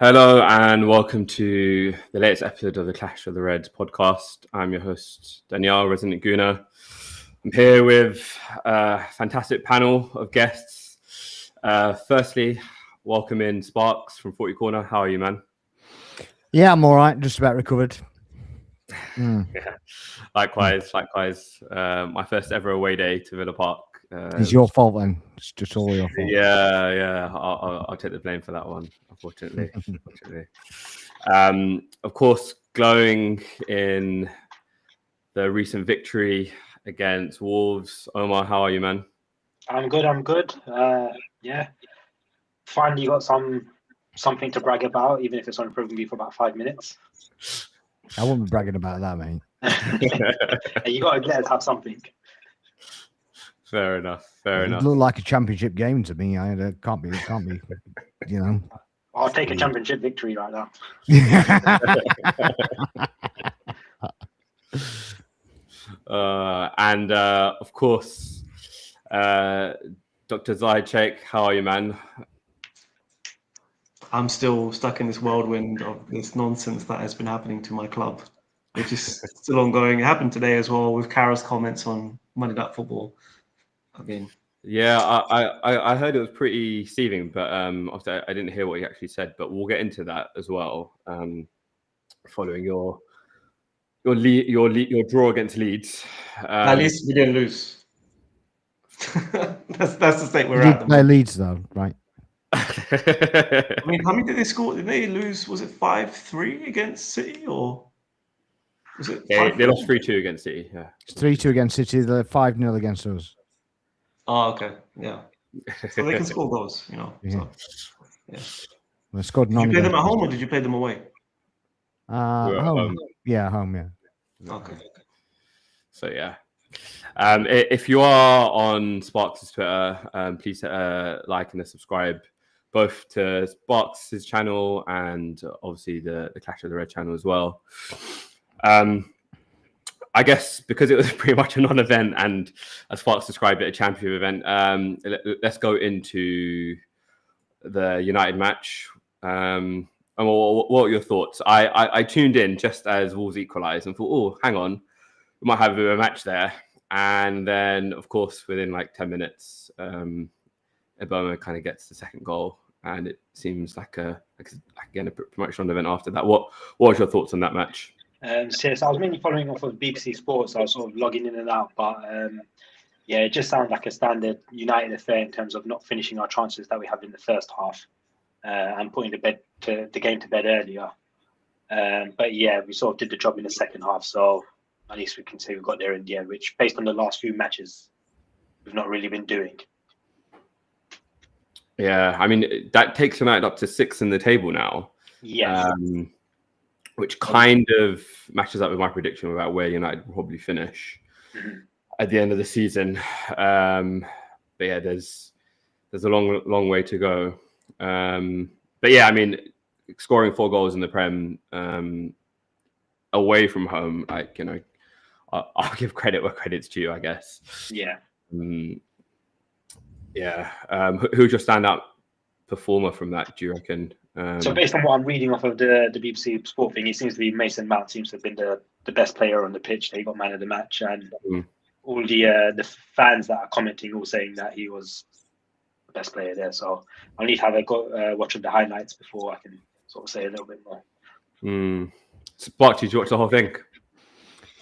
Hello and welcome to the latest episode of the Clash of the Reds podcast. I'm your host, Danielle, resident Gooner. I'm here with a fantastic panel of guests. Firstly, welcome in Sparx from Footy Corner. How are you, man? Yeah, I'm all right. Just about recovered. Yeah, likewise. My first ever away day to Villa Park. It's your fault then. It's just all your fault. Yeah. I'll take the blame for that one, unfortunately. Of course, glowing in the recent victory against Wolves. Omar, how are you, man? I'm good. Yeah, finally got something to brag about, even if it's only proven me for about 5 minutes. I won't be bragging about that, mate. You got to let us have something. Fair enough. It looked like a championship game to me. It can't be. You know. I'll take a championship victory right now. And of course, Dr. Zajcek, how are you, man? I'm still stuck in this whirlwind of this nonsense that has been happening to my club, which is still ongoing. It happened today as well with Kara's comments on Monday Night Football. Again. Yeah, I heard it was pretty seething, but obviously I didn't hear what he actually said. But we'll get into that as well. Following your draw against Leeds. At least we didn't lose. that's the state we're at. Play Leeds though, right? I mean, how many did they score? Did they lose? Was it 5-3 against City, or was it? They lost 3-2 against City. Yeah, 3-2 against City. They're 5-0 against us. Oh, okay, yeah. So they can score goals, you know. Yeah. So, yeah. They scored Did none. you play them at home or did you play them away? Home. Yeah, home. Yeah. Okay. So yeah. If you are on Sparx's Twitter, please like and subscribe both to Sparx's channel and obviously the Clash of the Red channel as well. I guess because it was pretty much a non-event and as Sparx described it, a championship event, let's go into the United match. And what are your thoughts? I tuned in just as Wolves equalised and thought, oh, hang on, we might have a bit of a match there. And then, of course, within like 10 minutes, Eboma kind of gets the second goal. And it seems like again, a pretty much non-event after that. What was your thoughts on that match? So I was mainly following off of BBC Sports. I was sort of logging in and out, but yeah, it just sounds like a standard United affair in terms of not finishing our chances that we had in the first half and putting the game to bed earlier. But yeah, we sort of did the job in the second half, so at least we can say we got there in the end, which based on the last few matches, we've not really been doing. Yeah, I mean, that takes United up to 6th in the table now. Yes. Which kind of matches up with my prediction about where United will probably finish at the end of the season. But yeah, there's a long way to go. But yeah, I mean, scoring 4 goals in the Prem away from home, like, you know, I'll give credit where credit's due, I guess. Yeah. Who's your standout performer from that, do you reckon? So based on what I'm reading off of the BBC Sport thing, it seems to be Mason Mount seems to have been the best player on the pitch. They got man of the match, and all the fans that are commenting all saying that he was the best player there. So I'll need to have a watch of the highlights before I can sort of say a little bit more. Spark, did you watch the whole thing?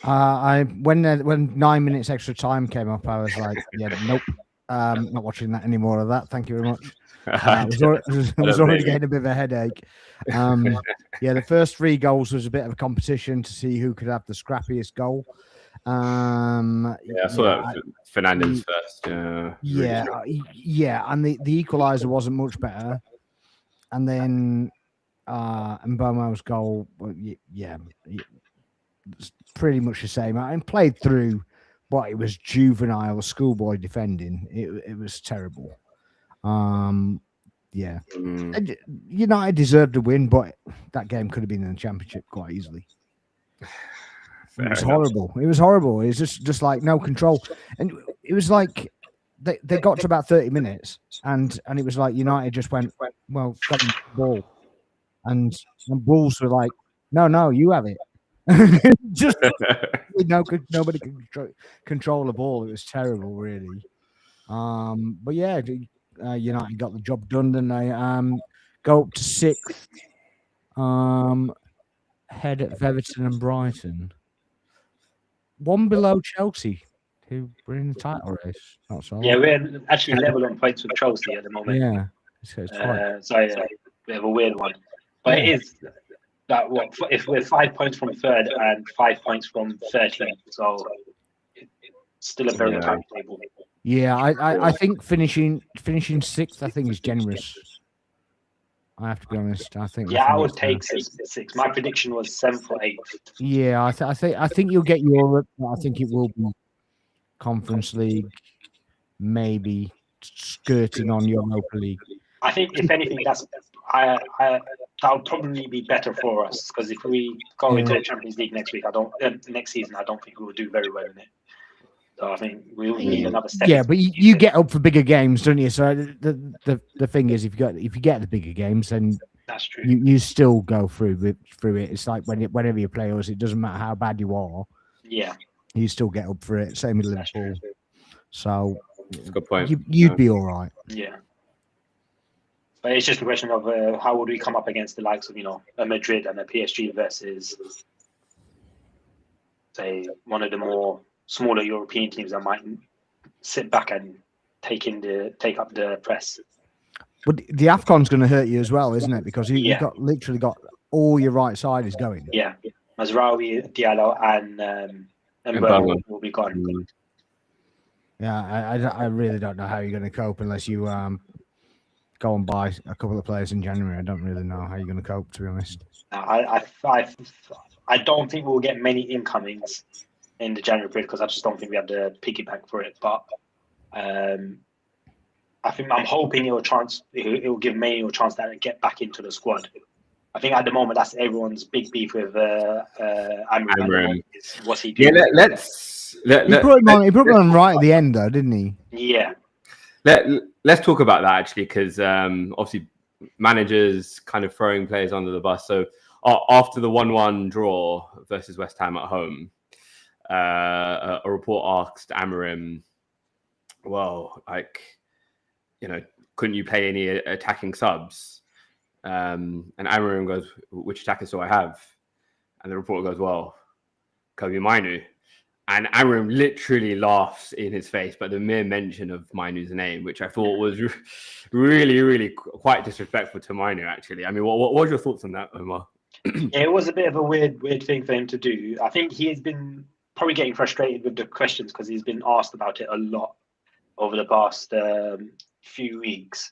When 9 minutes extra time came up, I was like, yeah, nope, not watching that anymore of that. Thank you very much. I was already getting a bit of a headache. Yeah, the first 3 goals was a bit of a competition to see who could have the scrappiest goal. I saw that Fernandez first. Yeah, and the equaliser wasn't much better. And then Mbomo's goal, it's pretty much the same. I played through what it was juvenile schoolboy defending. It was terrible. United deserved a win, but that game could have been in the Championship quite easily. It was horrible. It was horrible. It was just like no control, and it was like they got to about 30 minutes, and it was like United just went, well, got the ball, and Wolves were like, no, you have it. Just nobody could control the ball. It was terrible, really. But yeah, United got the job done, didn't they? Go up to 6th, head at Everton and Brighton. One below Chelsea, who were in the title race. Not so. Yeah, we're actually level on points with Chelsea at the moment. Yeah, it's quite... so yeah, bit of a weird one, but it is that what if we're 5 points from 3rd and 5 points from 13th, so it's still a very tight table. Yeah, I think finishing 6th, I think is generous. I have to be honest. I think. Yeah, I would take 6. My prediction was 7th or 8th. Yeah, I think you'll get Europe. I think it will be Conference League, maybe skirting on Europa League. I think if anything, that would probably be better for us, because if we go into the Champions League next season, I don't think we will do very well in it. So I think we'll need another step. Yeah, but you get up for bigger games, don't you? So the thing is, if you get the bigger games, then that's true. You still go through it. It's like whenever you play us, it doesn't matter how bad you are. Yeah, you still get up for it. Same with Liverpool. So that's a good point. You'd be all right. Yeah. But it's just a question of how would we come up against the likes of, a Madrid and a PSG versus, say, one of the more smaller European teams that might sit back and take up the press. But the AFCON's going to hurt you as well, isn't it? Because you've literally got all your right side is going. Yeah. Mazraoui, Diallo, and Mbeumo will be gone. Yeah, I really don't know how you're going to cope unless you go and buy a couple of players in January. I don't really know how you're going to cope, to be honest. I don't think we'll get many incomings in the January period, because I just don't think we have the piggyback for it. But I think I'm hoping it will give Mainu a chance to get back into the squad. I think at the moment that's everyone's big beef with Amram. What's he doing? Yeah, he put him on right at the end, though, didn't he? Yeah. Let's talk about that, actually, because obviously managers kind of throwing players under the bus. So after the 1-1 draw versus West Ham at home, a report asked Amarim, couldn't you play any attacking subs? And Amarim goes, which attackers do I have? And the reporter goes, Kobe Mainu. And Amarim literally laughs in his face, but the mere mention of Mainu's name, which I thought was really, really quite disrespectful to Mainu, actually. I mean, what was your thoughts on that, Omar? Yeah, it was a bit of a weird thing for him to do. I think he has been probably getting frustrated with the questions, because he's been asked about it a lot over the past few weeks.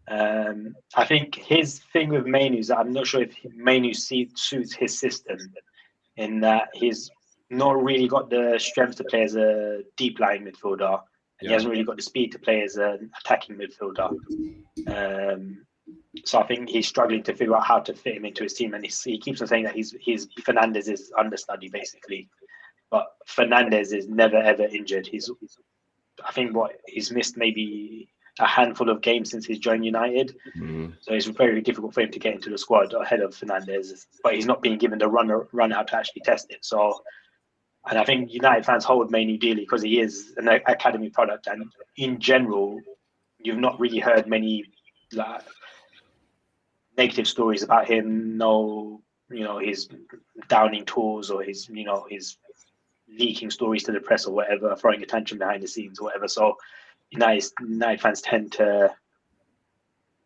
I think his thing with Mainu is that I'm not sure if Mainu suits his system, in that he's not really got the strength to play as a deep lying midfielder, and he hasn't really got the speed to play as an attacking midfielder. So I think he's struggling to figure out how to fit him into his team, and he keeps on saying that he's Fernandez's understudy, basically. But Fernandez is never ever injured. I think he's missed maybe a handful of games since he's joined United. So it's very difficult for him to get into the squad ahead of Fernandez, but he's not being given the run out to actually test it. So, and I think United fans hold Mainu dearly because he is an academy product, and in general, you've not really heard many negative stories about him. No, his downing tools, or his leaking stories to the press, or whatever, throwing a tantrum behind the scenes, or whatever. So United fans tend to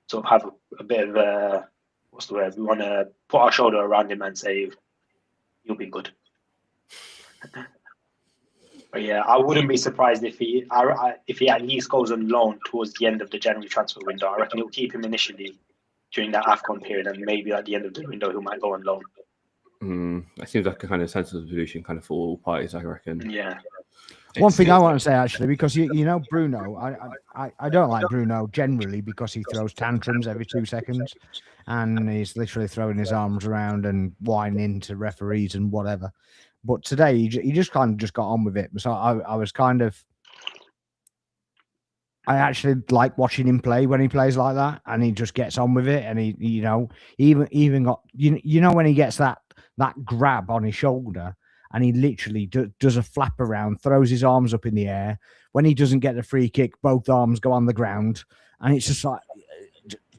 sort of have a bit of a, what's the word? We want to put our shoulder around him and say, you'll be good. But yeah, I wouldn't be surprised if he at least goes on loan towards the end of the January transfer window. I reckon he'll keep him initially during that AFCON period, and maybe at the end of the window he might go on loan. That seems like a kind of sensible solution, kind of for all parties, I reckon. Yeah. One thing I want to say, actually, because you know Bruno, I don't like Bruno generally, because he throws tantrums every 2 seconds, and he's literally throwing his arms around and whining to referees and whatever. But today he just kind of got on with it. So I was kind of I actually like watching him play when he plays like that, and he just gets on with it. And he even got when he gets that grab on his shoulder, and he literally does a flap around, throws his arms up in the air. When he doesn't get the free kick, both arms go on the ground, and it's just like,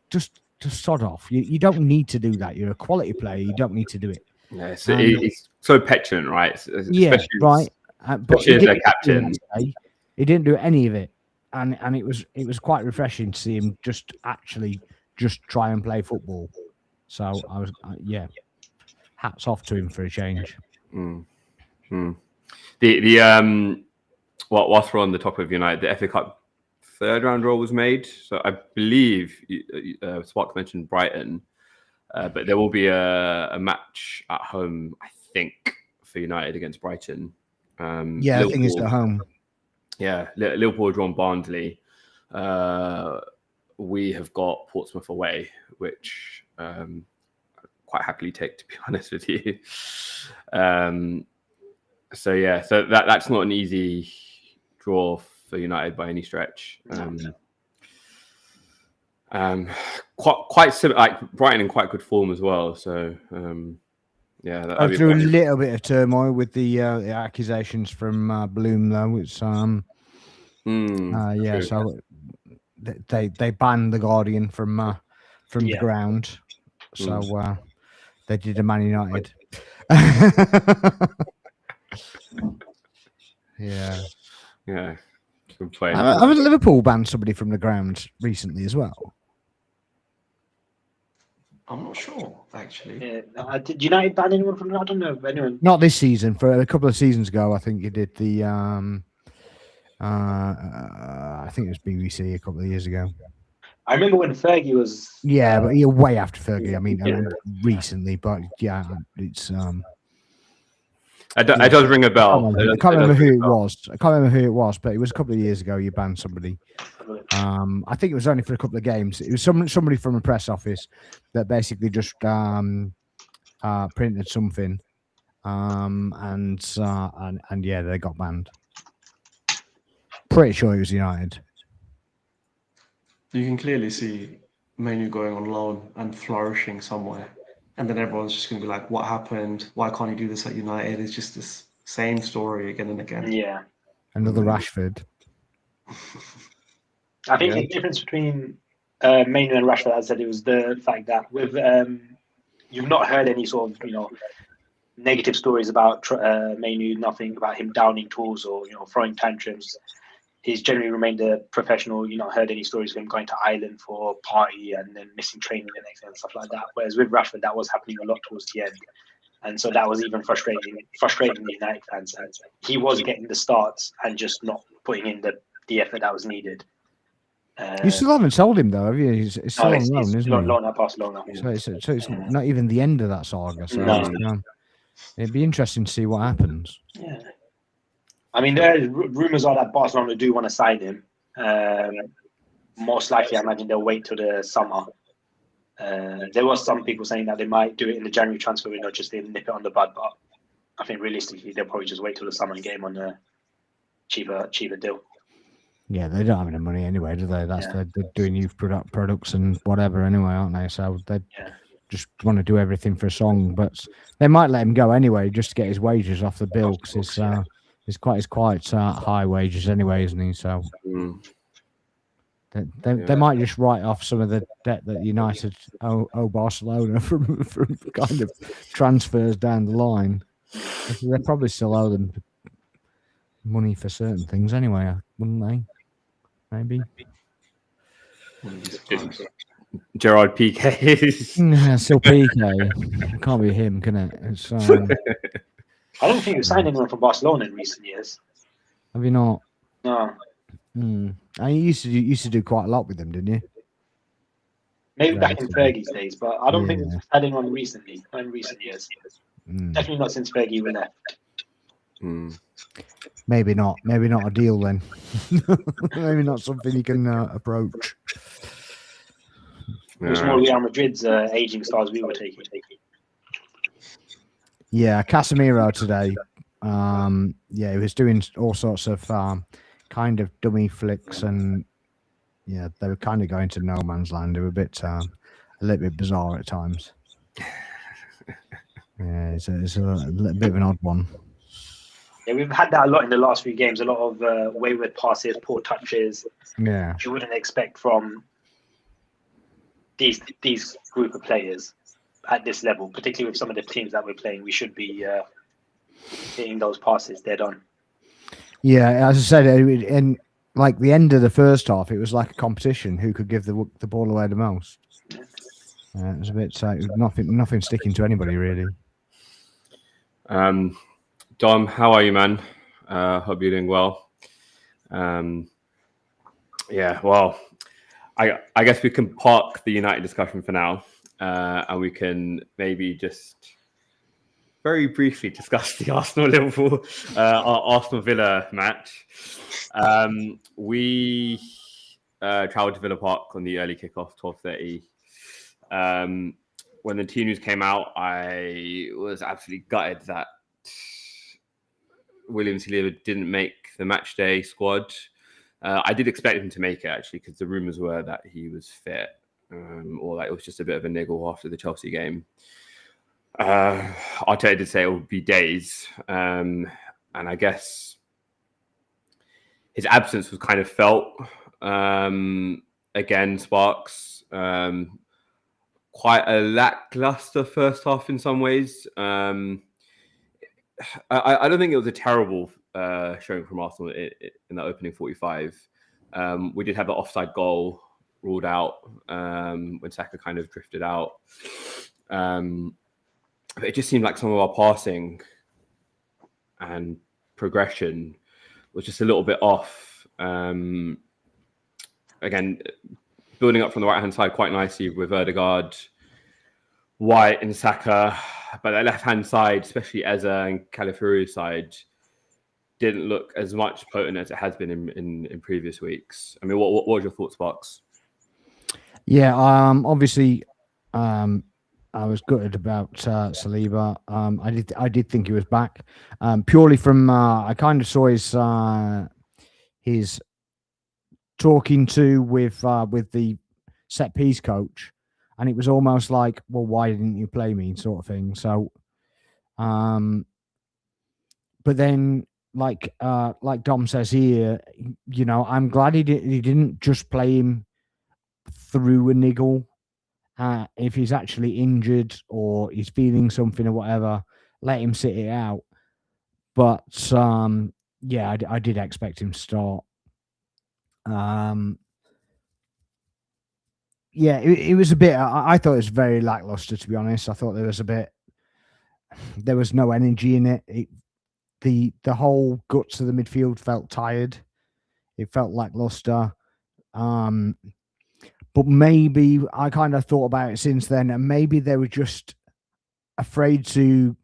just sod off. You don't need to do that. You're a quality player. You don't need to do it. Yeah, so he's so petulant, right? Yeah, right. But especially as a captain. He didn't do any of it, and it was quite refreshing to see him just actually just try and play football. So I was hats off to him for a change. Whilst we're on the top of United, the FA Cup third round draw was made. So I believe Sparx mentioned Brighton, but there will be a match at home, I think, for United against Brighton. I think it's at home. Yeah, Liverpool drawn Barnsley. We have got Portsmouth away, which quite happily take, to be honest with you. So that's not an easy draw for United by any stretch. Quite similar, like Brighton in quite good form as well. So I threw a little bit of turmoil with the accusations from Bloom, though. It's so they banned the Guardian from the ground. So they did a Man United. Yeah. Haven't Liverpool banned somebody from the ground recently as well? I'm not sure, actually. Yeah. Did United ban anyone from? I don't know if anyone. Not this season. For a couple of seasons ago, I think you did the. I think it was BBC a couple of years ago. I remember when Fergie was. Yeah, but you're way after Fergie. I mean, recently, but yeah, it's. It does ring a bell. I can't remember who it was, but it was a couple of years ago. You banned somebody. I think it was only for a couple of games. It was somebody from a press office that basically just printed something, and they got banned. Pretty sure it was United. You can clearly see Manu going on loan and flourishing somewhere. And then everyone's just going to be like, what happened? Why can't he do this at United? It's just this same story again and again. Yeah. Another Rashford. I think the difference between Manu and Rashford, as I said, it was the fact that with you've not heard any sort of, negative stories about Manu, nothing about him downing tools or, throwing tantrums. He's generally remained a professional. You've not heard any stories of him going to Ireland for a party and then missing training the next day and stuff like that. Whereas with Rashford, that was happening a lot towards the end. And so that was even frustrating the United fans. And he was getting the starts and just not putting in the effort that was needed. You still haven't sold him, though, have you? He's still on loan, isn't he? Loan at Barcelona. So it's not even the end of that saga. So it'd be interesting to see what happens. Yeah. I mean, rumours are that Barcelona do want to sign him. Most likely, I imagine they'll wait till the summer. There was some people saying that they might do it in the January transfer window, just to nip it on the bud. But I think realistically, they'll probably just wait till the summer and get him on a cheaper deal. Yeah, they don't have any money anyway, do they? They're doing youth products and whatever anyway, aren't they? So they just want to do everything for a song. But they might let him go anyway, just to get his wages off the bill, because it's quite high wages anyway, isn't he? So they might just write off some of the debt that United owe Barcelona from kind of transfers down the line. They probably still owe them money for certain things anyway, wouldn't they? Maybe. Gerard Piqué. Yeah, still Piqué. Can't be him, can it? It's, I don't think you've signed anyone from Barcelona in recent years. Have you not? No. I used to do quite a lot with them, didn't you? Maybe back in Fergie's days, but I don't think we've had anyone recently, in recent years. Definitely not since Fergie left. Maybe not a deal then. Maybe not something you can approach. It was more Real Madrid's aging stars we were taking. Yeah, Casemiro today. He was doing all sorts of kind of dummy flicks and yeah, they were kind of going to no man's land. They were a little bit bizarre at times. Yeah, it's a little bit of an odd one. Yeah, we've had that a lot in the last few games. A lot of wayward passes, poor touches. Yeah, You wouldn't expect from these group of players at this level, particularly with some of the teams that we're playing. We should be hitting those passes dead on. Yeah, as I said, in like the end of the first half, it was like a competition who could give the ball away the most. It was a bit nothing sticking to anybody really. Dom, how are you, man? Hope you're doing well. Yeah, well, I guess we can park the United discussion for now, and we can maybe just very briefly discuss the Arsenal-Liverpool, Arsenal Villa match. We travelled to Villa Park on the early kickoff, 12:30. When the team news came out, I was absolutely gutted that William Saliba didn't make the match day squad. I did expect him to make it actually, because the rumours were that he was fit, or that it was just a bit of a niggle after the Chelsea game. Arteta did say it would be days, and I guess his absence was kind of felt. Again, Sparx, quite a lackluster first half in some ways. I don't think it was a terrible showing from Arsenal in the opening 45. We did have the offside goal ruled out when Saka kind of drifted out. It just seemed like some of our passing and progression was just a little bit off. Again, building up from the right-hand side quite nicely with Odegaard, White and Saka, but that left-hand side, especially Eze and Calafiori's side, didn't look as much potent as it has been in previous weeks. I mean, what was your thoughts, Sparx? Yeah, obviously, I was gutted about Saliba. I did think he was back, purely from I kind of saw his talking to with the set piece coach, and it was almost like, well, why didn't you play me, sort of thing. So, but then like Dom says here, you know, I'm glad he didn't just play him through a niggle. If he's actually injured or he's feeling something or whatever, let him sit it out. But yeah, I did expect him to start. Yeah, it was a bit. I thought it was very lackluster, to be honest. I thought there was no energy in it. The whole guts of the midfield felt tired. It felt lackluster. But maybe I kind of thought about it since then, and maybe they were just afraid to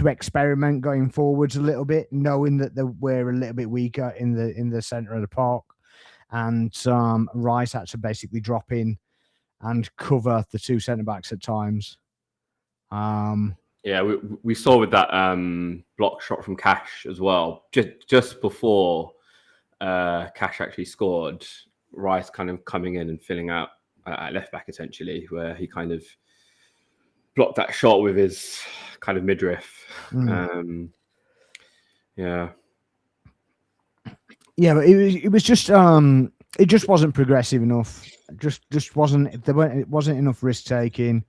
experiment going forwards a little bit, knowing that they were a little bit weaker in the center of the park, and Rice had to basically drop in and cover the two centre backs at times. Yeah, we saw with that block shot from Cash as well, just before Cash actually scored. Rice kind of coming in and filling out at left back, essentially, where he kind of blocked that shot with his kind of midriff. Yeah, but it was just it just wasn't progressive enough. Just wasn't. It wasn't enough risk taking.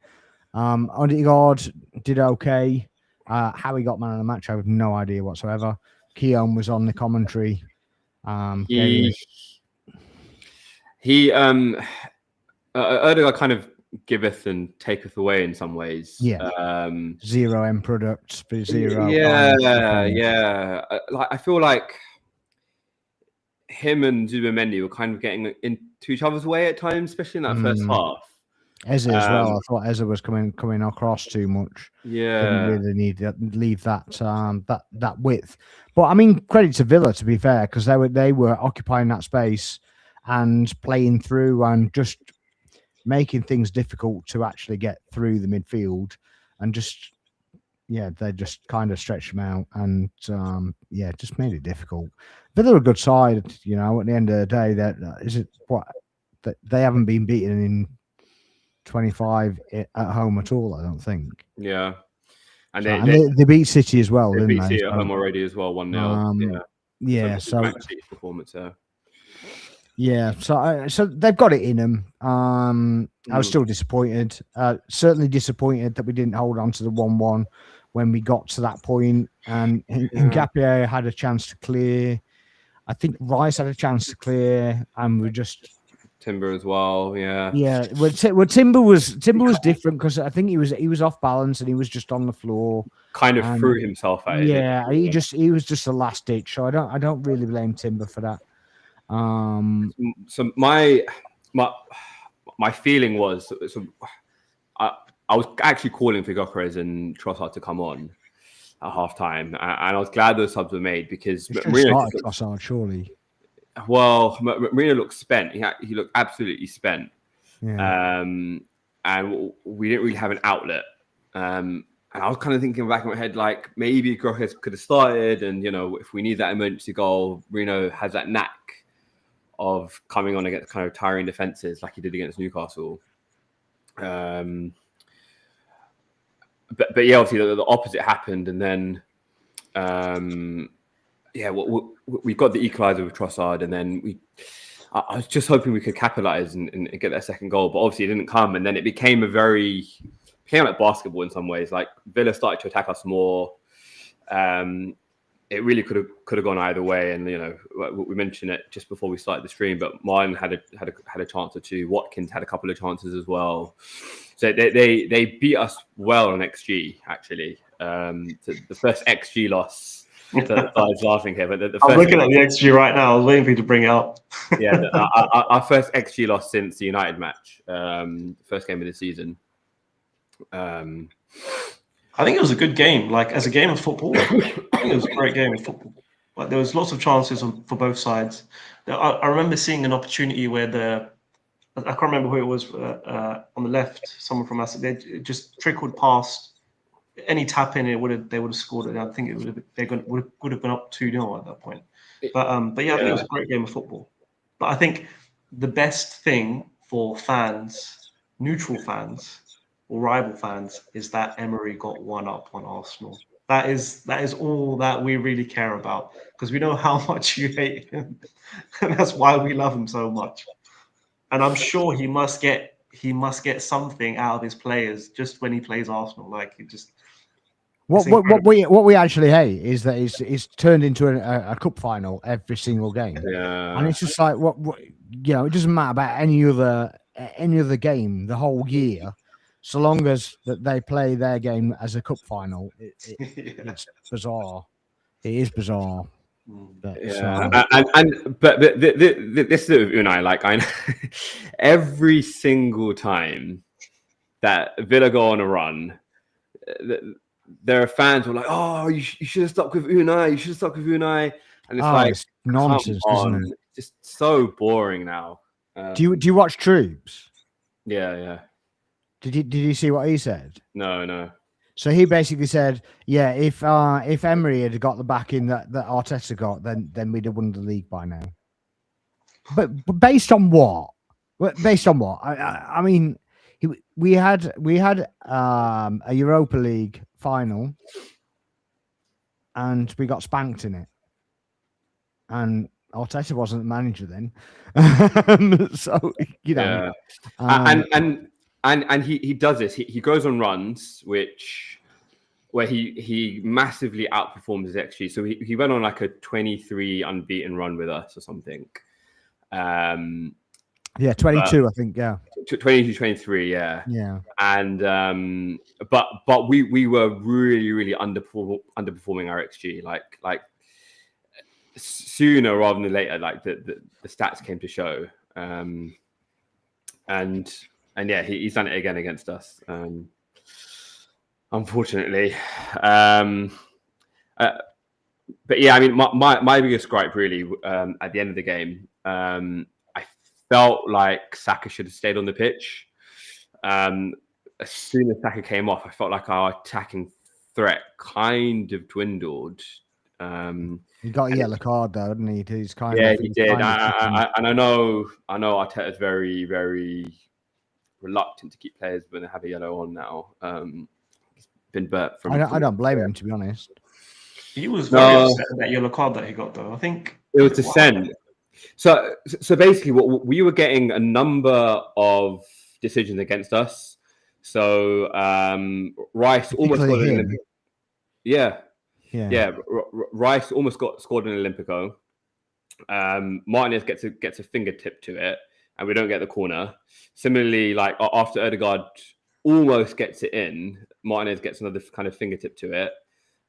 Odegaard did okay. How he got man of the match, I have no idea whatsoever. Keown was on the commentary. He Odegaard kind of giveth and taketh away in some ways. Yeah. Zero end products for zero. Yeah. Like, I feel like him and Zubimendi were kind of getting into each other's way at times, especially in that first half. Eze as well. I thought Eze was coming across too much. Yeah, didn't really leave that width. But I mean, credit to Villa, to be fair, because they were occupying that space and playing through and just making things difficult to actually get through the midfield, and they just kind of stretched them out and just made it difficult. Villa are a good side, you know. At the end of the day, that is it. What that they haven't been beaten in 25 at home at all. I don't think. Yeah, and So, they they beat City as well, they didn't beat they? City at home already as well, 1-0. Yeah. So So City's performance there. yeah. So they've got it in them. I was still disappointed. Certainly disappointed that we didn't hold on to the 1-1 when we got to that point. And Ngapier had a chance to clear. I think Rice had a chance to clear, and we just Timber as well. yeah. Well, Timber was different because I think he was off balance and he was just on the floor. Kind of threw himself at it. Yeah, he was just a last ditch. So I don't really blame Timber for that. So my feeling was, I was actually calling for Gyökeres and Trossard to come on at halftime, and I was glad those subs were made because Marino Trossard, surely. Well, Marino looked spent. He looked absolutely spent. Yeah. And we didn't really have an outlet. And I was kind of thinking back in my head, like maybe Gyökeres could have started, and if we need that emergency goal, Marino has that knack of coming on against kind of tiring defenses like he did against Newcastle. But yeah, obviously the opposite happened, and then we got the equaliser with Trossard, and then I was just hoping we could capitalise and get that second goal, but obviously it didn't come, and then it became like basketball in some ways. Like Villa started to attack us more. It really could have gone either way, and we mentioned it just before we started the stream. But Martin had a chance or two. Watkins had a couple of chances as well. So they beat us well on XG actually. The first XG loss. I was laughing here, but I'm looking at the XG right now. I was waiting for you to bring it up. Yeah, our first XG loss since the United match, first game of the season. I think it was a good game. Like as a game of football, I think it was a great game of football. Like there was lots of chances for both sides. I remember seeing an opportunity where I can't remember who it was on the left. Someone from us. They just trickled past. Any tap in, they would have scored it. I think it would have gone up 2-0 at that point. But yeah, I think it was a great game of football. But I think the best thing for fans, neutral fans or rival fans, is that Emery got one up on Arsenal. That is all that we really care about, because we know how much you hate him, and that's why we love him so much. And I'm sure he must get something out of his players just when he plays Arsenal. Like it just. What we actually hate is that it's turned into a cup final every single game. Yeah. And it's just like what it doesn't matter about any other game the whole year, so long as that they play their game as a cup final. It's bizarre. It is bizarre. But this is Unai. Like I know, every single time that Villa go on a run, there are fans who are like, "Oh, you should have stuck with Unai. You should have stuck with Unai." And it's it's nonsense, isn't it? It's just so boring now. Do you watch Troops? Yeah. Did you see what he said? No. So he basically said, "Yeah, if Emery had got the backing that Arteta got, then we'd have won the league by now." But based on what? I mean, we had a Europa League final, and we got spanked in it, and Arteta wasn't the manager then, so Yeah. And he does this. He goes on runs where he massively outperforms his XG. So he went on like a 23 unbeaten run with us or something. 22, I think. Yeah, 22-23. Yeah. And but we were really underperforming our XG. Like sooner rather than later, like the stats came to show. And yeah, he's done it again against us. Unfortunately. But yeah, I mean, my biggest gripe really at the end of the game, I felt like Saka should have stayed on the pitch. As soon as Saka came off, I felt like our attacking threat kind of dwindled. He got a yellow card though, didn't he? He's kind yeah, of, he did. And I know Arteta's very, very reluctant to keep players when they have a yellow on now. He's been burnt from. I don't blame him, to be honest. He was very upset at that yellow card that he got, though. I think it was dissent. So basically, what we were getting a number of decisions against us. So Rice almost got an Olympic. Yeah. Rice almost scored an Olympico. Martinez gets a fingertip to it, and we don't get the corner. Similarly, like after Ødegaard almost gets it in, Martinez gets another kind of fingertip to it.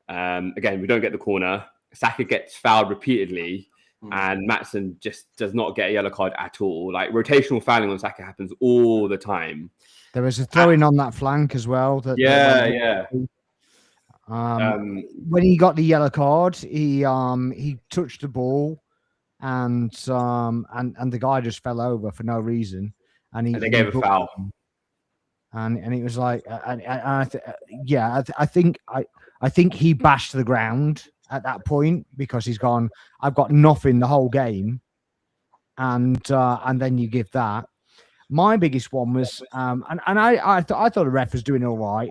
Again, we don't get the corner. Saka gets fouled repeatedly, and Maatsen just does not get a yellow card at all. Like rotational fouling on Saka happens all the time. There was a throw-in on that flank as well. When he got the yellow card, he touched the ball, and the guy just fell over for no reason, and they gave a foul. And it was like, I think he bashed the ground at that point because he's gone, I've got nothing the whole game, and then you give that. My biggest one was, I thought the ref was doing all right,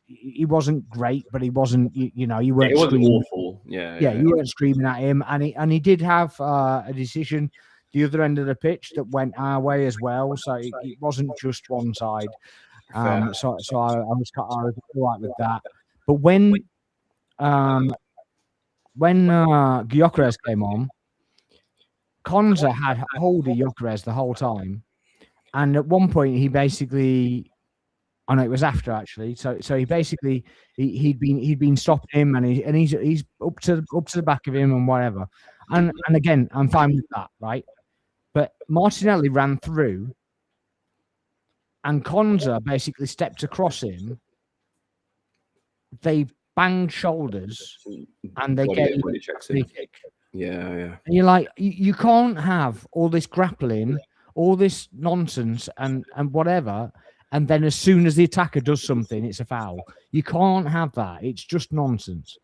he wasn't great, but he wasn't, you weren't. It wasn't screaming. awful. Yeah, you weren't screaming at him, and he did have a decision the other end of the pitch that went our way as well, so it wasn't just one side. So I was all right with that. But when Gyökeres came on, Konza had hold of Gyökeres the whole time, and at one point he basically, oh no, it was after actually. So he basically he'd been stopping him, and he's up to the back of him and whatever. And again, I'm fine with that, right? But Martinelli ran through, and Konza basically stepped across him. They banged shoulders, and they gave a free kick. Yeah. And you're like, you can't have all this grappling, all this nonsense, and whatever. And then as soon as the attacker does something, it's a foul. You can't have that. It's just nonsense.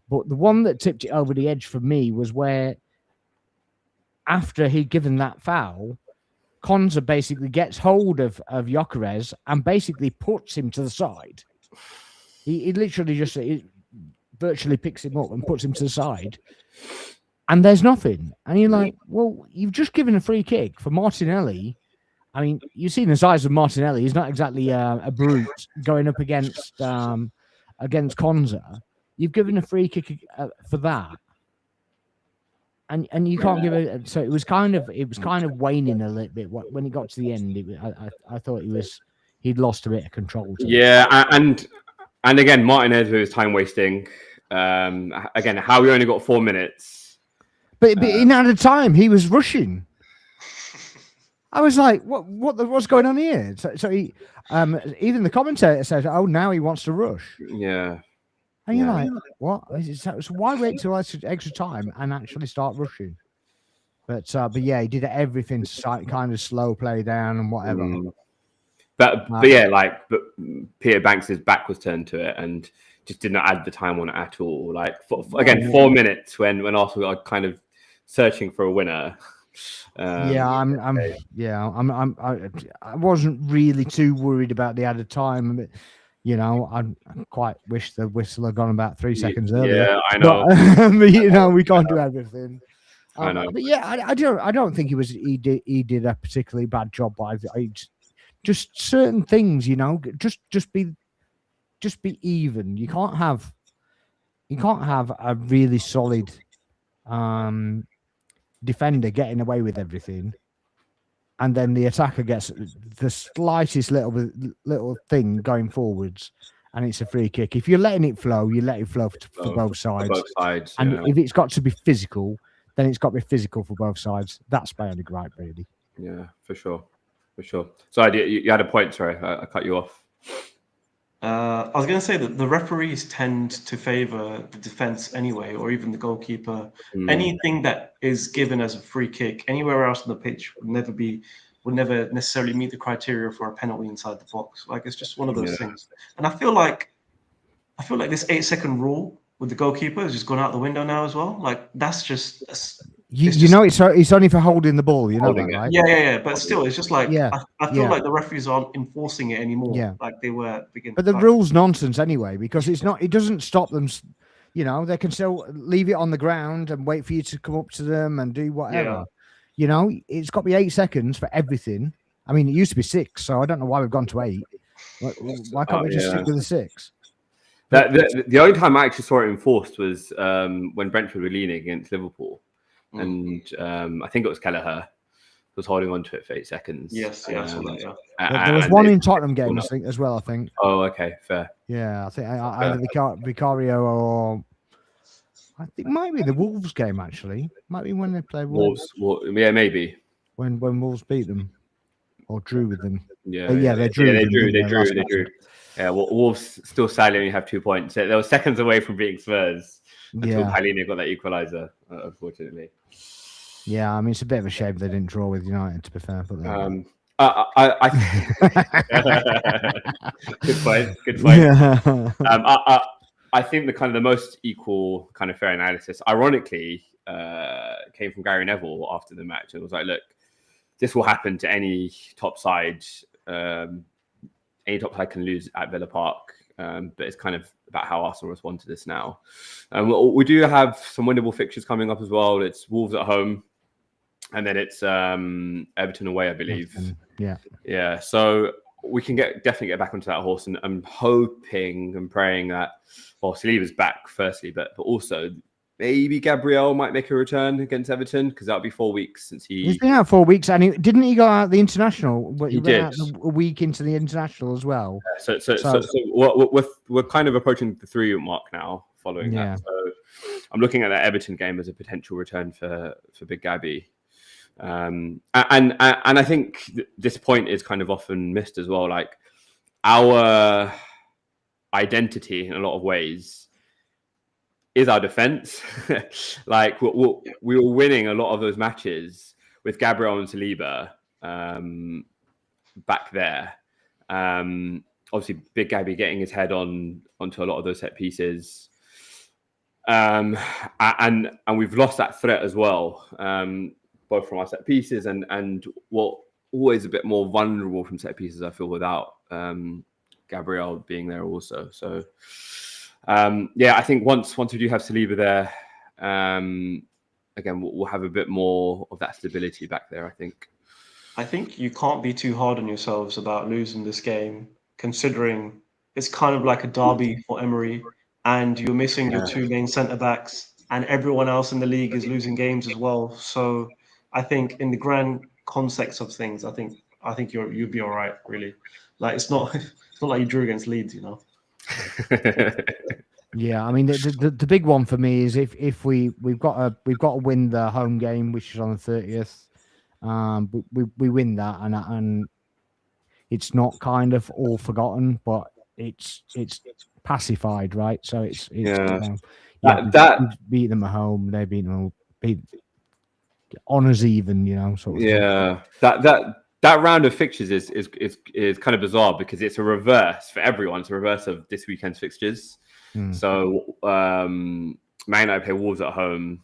But the one that tipped it over the edge for me was where, after he'd given that foul, Konza basically gets hold of Gyökeres and basically puts him to the side. He literally just virtually picks him up and puts him to the side. And there's nothing. And you're like, well, you've just given a free kick for Martinelli. I mean, you've seen the size of Martinelli. He's not exactly a brute going up against Konza. You've given a free kick for that, and you can't give it. So it was kind of waning a little bit when it got to the end. I thought he'd lost a bit of control. Yeah, and again, Martinez with his time wasting. Again, how we only got 4 minutes. But in at a time, he was rushing. I was like, what's going on here? So he, even the commentator said, oh, now he wants to rush. Yeah. And you're like, what? So why wait till extra time and actually start rushing? But yeah, he did everything to kind of slow play down and whatever. But Peter Banks's back was turned to it and just did not add the time on it at all. Like again, 4 minutes when Arsenal are kind of searching for a winner. I wasn't really too worried about the added time. But, I quite wish the whistle had gone about 3 seconds earlier. Yeah, I know. But, we can't do everything. I know. But yeah, I don't think he did a particularly bad job. Just certain things, just be even. You can't have a really solid defender getting away with everything, and then the attacker gets the slightest little thing going forwards, and it's a free kick. If you're letting it flow, you let it flow for both sides. And if it's got to be physical, then it's got to be physical for both sides. That's my only gripe, really. Yeah, for sure. So you had a point. Sorry, I cut you off. I was going to say that the referees tend to favour the defence anyway, or even the goalkeeper. Anything that is given as a free kick anywhere else on the pitch would never necessarily meet the criteria for a penalty inside the box. Like, it's just one of those things. And I feel like this 8-second rule with the goalkeeper has just gone out the window now as well. Like that's just it's only for holding the ball. You know that, right? Yeah. But still, it's just like I feel yeah. like the referees aren't enforcing it anymore. Yeah. Like they were. But the rule's nonsense anyway, because it's not. It doesn't stop them. You know, they can still leave it on the ground and wait for you to come up to them and do whatever. Yeah. You know, it's got to be 8 seconds for everything. I mean, it used to be 6, so I don't know why we've gone to 8. Why can't we just stick with the 6? The only time I actually saw it enforced was when Brentford were leaning against Liverpool, and I think it was Kelleher was holding on to it for 8 seconds. Yes, I saw that. Yeah. There was one in Tottenham games, I think, as well. I think. Oh, okay, fair. Yeah, I think either Vicario or I think it might be the Wolves game actually. Might be when they played Wolves. Yeah, maybe when Wolves beat them or drew with them. Yeah, they drew. They drew. Yeah, Wolves still silently have 2 points. They were seconds away from beating Spurs until Palhinha got that equaliser, unfortunately. Yeah, I mean it's a bit of a shame they didn't draw with United. To be fair, but good point. Yeah. I think the most equal kind of fair analysis, ironically, came from Gary Neville after the match. It was like, look, this will happen to any top side. Any top side can lose at Villa Park, but it's kind of about how Arsenal respond to this now. We do have some winnable fixtures coming up as well. It's Wolves at home, and then it's Everton away, I believe. Yeah. So we can definitely get back onto that horse, and I'm hoping and praying that Saliba's back firstly, but also maybe Gabriel might make a return against Everton, because that'll be 4 weeks since he's been out 4 weeks, and didn't he go out the international? He did a week into the international as well. So we're kind of approaching the 3 mark now following that. So I'm looking at that Everton game as a potential return for Big Gabby. And I think this point is kind of often missed as well. Like, our identity in a lot of ways is our defense. Like, we were winning a lot of those matches with Gabriel and Saliba back there. Obviously, Big Gabby getting his head onto a lot of those set pieces. And we've lost that threat as well, both from our set pieces and what always a bit more vulnerable from set pieces, I feel, without Gabriel being there also. So I think once we do have Saliba there, again we'll have a bit more of that stability back there, I think you can't be too hard on yourselves about losing this game, considering it's kind of like a derby for Emery, and you're missing your 2 main centre backs, and everyone else in the league is losing games as well. So I think in the grand context of things, I think you'll be all right, really. Like, it's not like you drew against Leeds, you know. Yeah, I mean the big one for me is if we've got to win the home game, which is on the 30th. We win that, and it's not kind of all forgotten, but it's pacified, right? So it's beat them at home, they beat them, beat honours even, you know. Sort of thing. That round of fixtures is kind of bizarre, because it's a reverse for everyone. It's a reverse of this weekend's fixtures. So Man United play Wolves at home,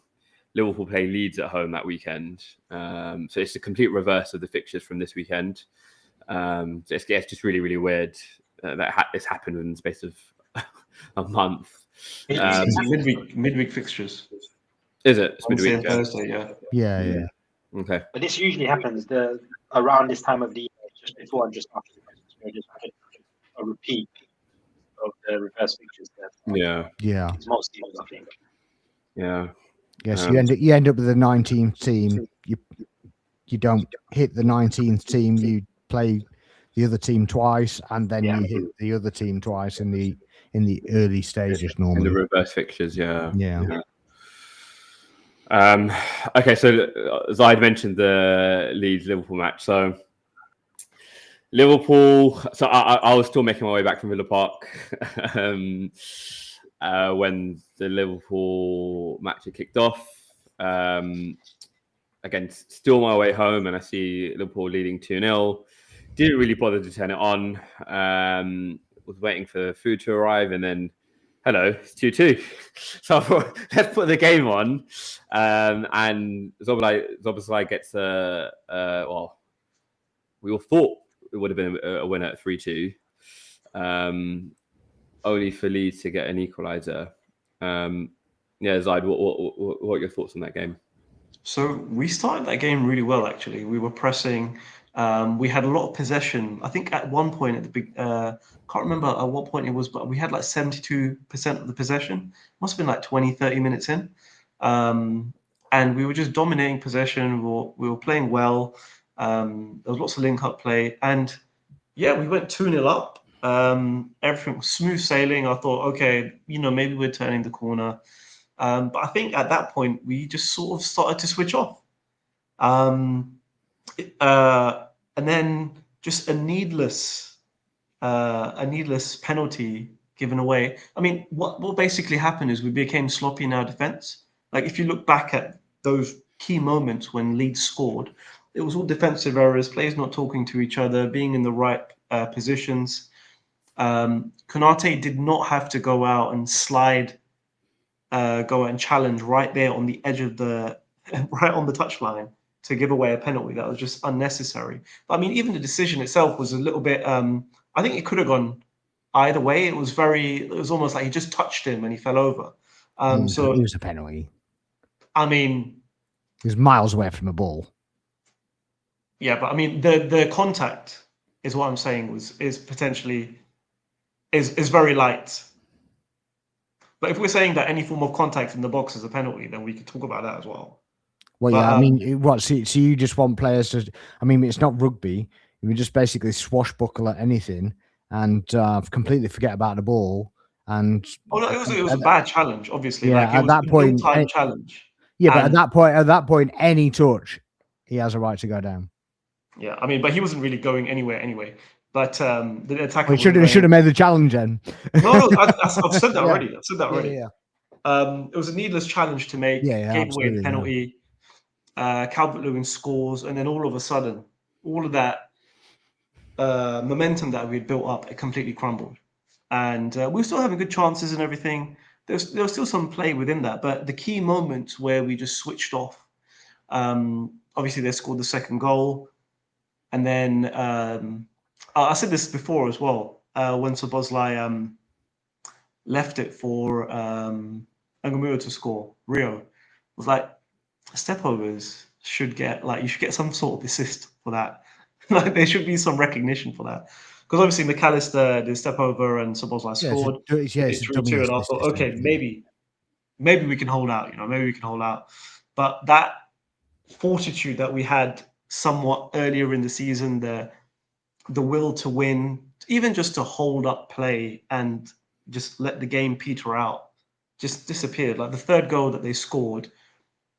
Liverpool play Leeds at home that weekend. So it's a complete reverse of the fixtures from this weekend. So it's just really, really weird that this happened in the space of a month. Midweek fixtures. Is it? It's midweek. Thursday, yeah. Okay. But this usually happens around this time of the year, just before and just after. Just like a repeat of the reverse fixtures there. Yeah. It's most teams, I think. Yeah. Yes, you end up with the 19th team. You don't hit the 19th team. You play the other team twice, and then you hit the other team twice in the early stages normally. In the reverse fixtures, yeah. Okay, so Zaid mentioned the Leeds Liverpool match. So Liverpool. So I was still making my way back from Villa Park when the Liverpool match had kicked off. Again, still my way home, and I see Liverpool leading 2-0. Didn't really bother to turn it on. Was waiting for food to arrive, and then Hello, it's 2-2. So let's put the game on. And Zoboslai gets well, we all thought it would have been a winner at 3-2. Only for Leeds to get an equaliser. Zaid, what are your thoughts on that game? So we started that game really well, actually. We were pressing. We had a lot of possession. I think at one point at the big, can't remember at what point it was, but we had like 72% of the possession. Must have been like 20, 30 minutes in. And we were just dominating possession. We were playing well. There was lots of link-up play. And yeah, we went 2-0 up. Everything was smooth sailing. I thought, okay, maybe we're turning the corner. But I think at that point, we just sort of started to switch off. And then just a needless penalty given away. I mean, what basically happened is we became sloppy in our defense. Like, if you look back at those key moments when Leeds scored, it was all defensive errors, players not talking to each other, being in the right positions. Konate did not have to go out and go out and challenge right there on the edge of right on the touchline to give away a penalty. That was just unnecessary. But I mean, even the decision itself was a little bit. I think it could have gone either way. It was almost like he just touched him and he fell over. So it was a penalty. I mean, he was miles away from the ball. Yeah, but I mean, the contact is what I'm saying is potentially is very light. But if we're saying that any form of contact in the box is a penalty, then we could talk about that as well. Well, yeah, I mean, what? So you just want players to? I mean, it's not rugby. You just basically swashbuckle at anything and completely forget about the ball. And no, it was a bad challenge, obviously. Yeah, like, it at was that point, challenge. Yeah, but at that point, any touch, he has a right to go down. Yeah, I mean, but he wasn't really going anywhere anyway. But the attacker should have made the challenge then. No, I've said that already. I've said that already. Yeah. It was a needless challenge to make. Gave away a penalty. Calvert-Lewin scores, and then all of a sudden, all of that momentum that we had built up, it completely crumbled. And we were still having good chances and everything. There was still some play within that, but the key moments where we just switched off. Obviously, they scored the second goal, and then I said this before as well. When Szoboszlai left it for Angamura to score, Rio was like, stepovers should get you should get some sort of assist for that. Like, there should be some recognition for that, because obviously McAllister did step over and Szoboszlai scored. It's 3-2, and I thought, okay, maybe we can hold out. Maybe we can hold out. But that fortitude that we had somewhat earlier in the season, the will to win, even just to hold up play and just let the game peter out, just disappeared. Like the third goal that they scored,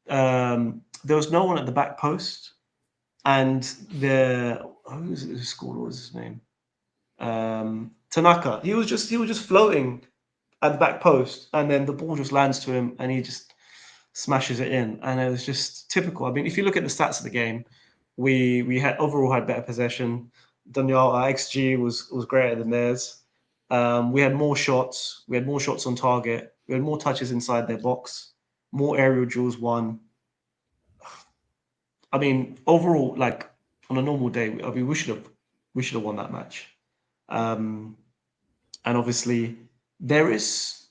there was no one at the back post, and who scored? What was his name? Tanaka. He was just floating at the back post, and then the ball just lands to him, and he just smashes it in. And it was just typical. I mean, if you look at the stats of the game, we had better possession. Daniel, our XG was greater than theirs. We had more shots. We had more shots on target. We had more touches inside their box. More aerial duels won. I mean, overall, like on a normal day, we should have won that match. And obviously, there is.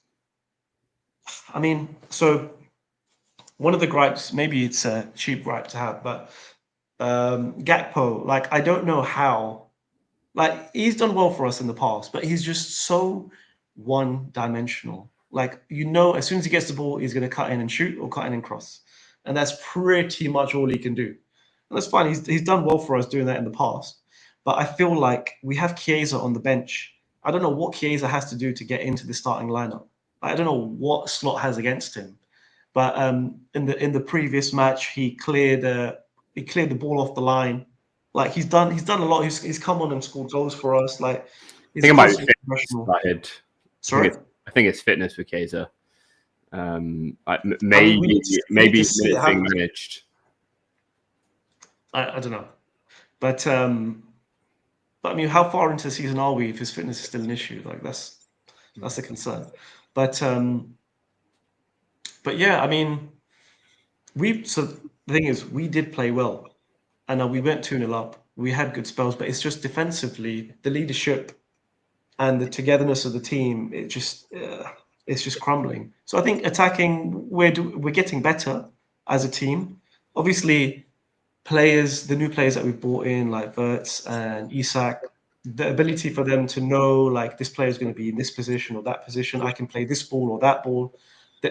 I mean, so one of the gripes, maybe it's a cheap gripe to have, but Gakpo, like, I don't know how. Like, he's done well for us in the past, but he's just so one-dimensional. Like, as soon as he gets the ball, he's going to cut in and shoot or cut in and cross. And that's pretty much all he can do. And that's fine. He's done well for us doing that in the past. But I feel like we have Chiesa on the bench. I don't know what Chiesa has to do to get into the starting lineup. I don't know what Slot has against him. But in the previous match, he cleared the ball off the line. Like, he's done a lot. He's come on and scored goals for us. Like, I think it might be fitness. Sorry, I think it's fitness for Chiesa. Maybe being managed. I don't know, but I mean, how far into the season are we if his fitness is still an issue? Like, that's the concern. But yeah, I mean, so the thing is, we did play well, and we went 2-0 up. We had good spells, but it's just defensively, the leadership and the togetherness of the team, it's just crumbling. So I think attacking, we're getting better as a team. Obviously, the new players that we've brought in, like Verts and Isak, the ability for them to know, like, this player is going to be in this position or that position, I can play this ball or that ball.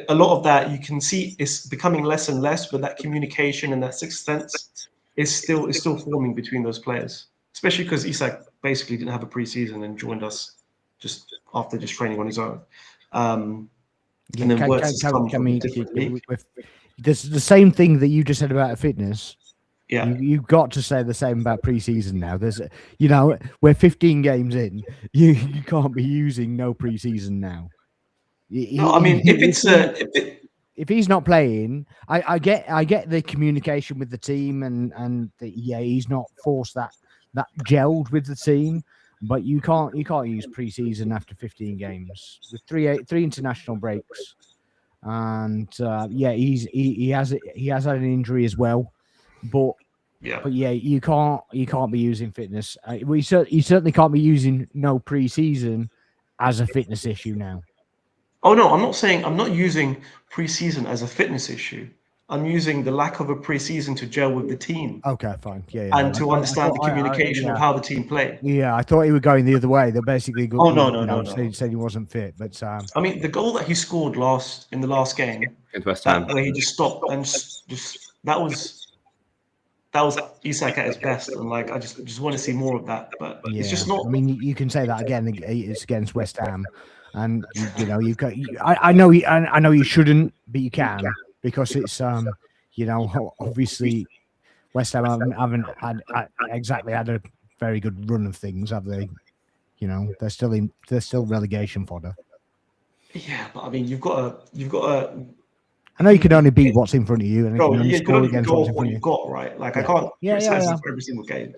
A lot of that you can see is becoming less and less, but that communication and that sixth sense is still forming between those players, especially because Isak basically didn't have a preseason and joined us just after just training on his own. And then Wirtz has come from a different league. This is the same thing that you just said about fitness. Yeah, you've got to say the same about preseason now. There's, we're 15 games in. You can't be using no preseason now. No, I mean, if he's not playing, I get the communication with the team and he's not forced that gelled with the team, but you can't use preseason after 15 games with three international breaks, and he has had an injury as well, but you can't be using fitness. You certainly can't be using no preseason as a fitness issue now. Oh no, I'm not using preseason as a fitness issue. I'm using the lack of a preseason to gel with the team. Okay, fine. Yeah. And to understand the communication of how the team play. Yeah, I thought he was going the other way. They're basically no. Said he wasn't fit, but I mean, the goal that he scored in the last game, where he just stopped and just that was Isak at his best, and like I just want to see more of that. But it's just not. I mean, you can say that again. It's against West Ham. And I know you shouldn't, but you can, because it's obviously West Ham haven't had exactly had a very good run of things, have they? They're still relegation fodder. Yeah, but I mean, you've got to. I know you can only beat what's in front of you, and bro, you can only go off what you've got, right? Like I can't criticize for every single game,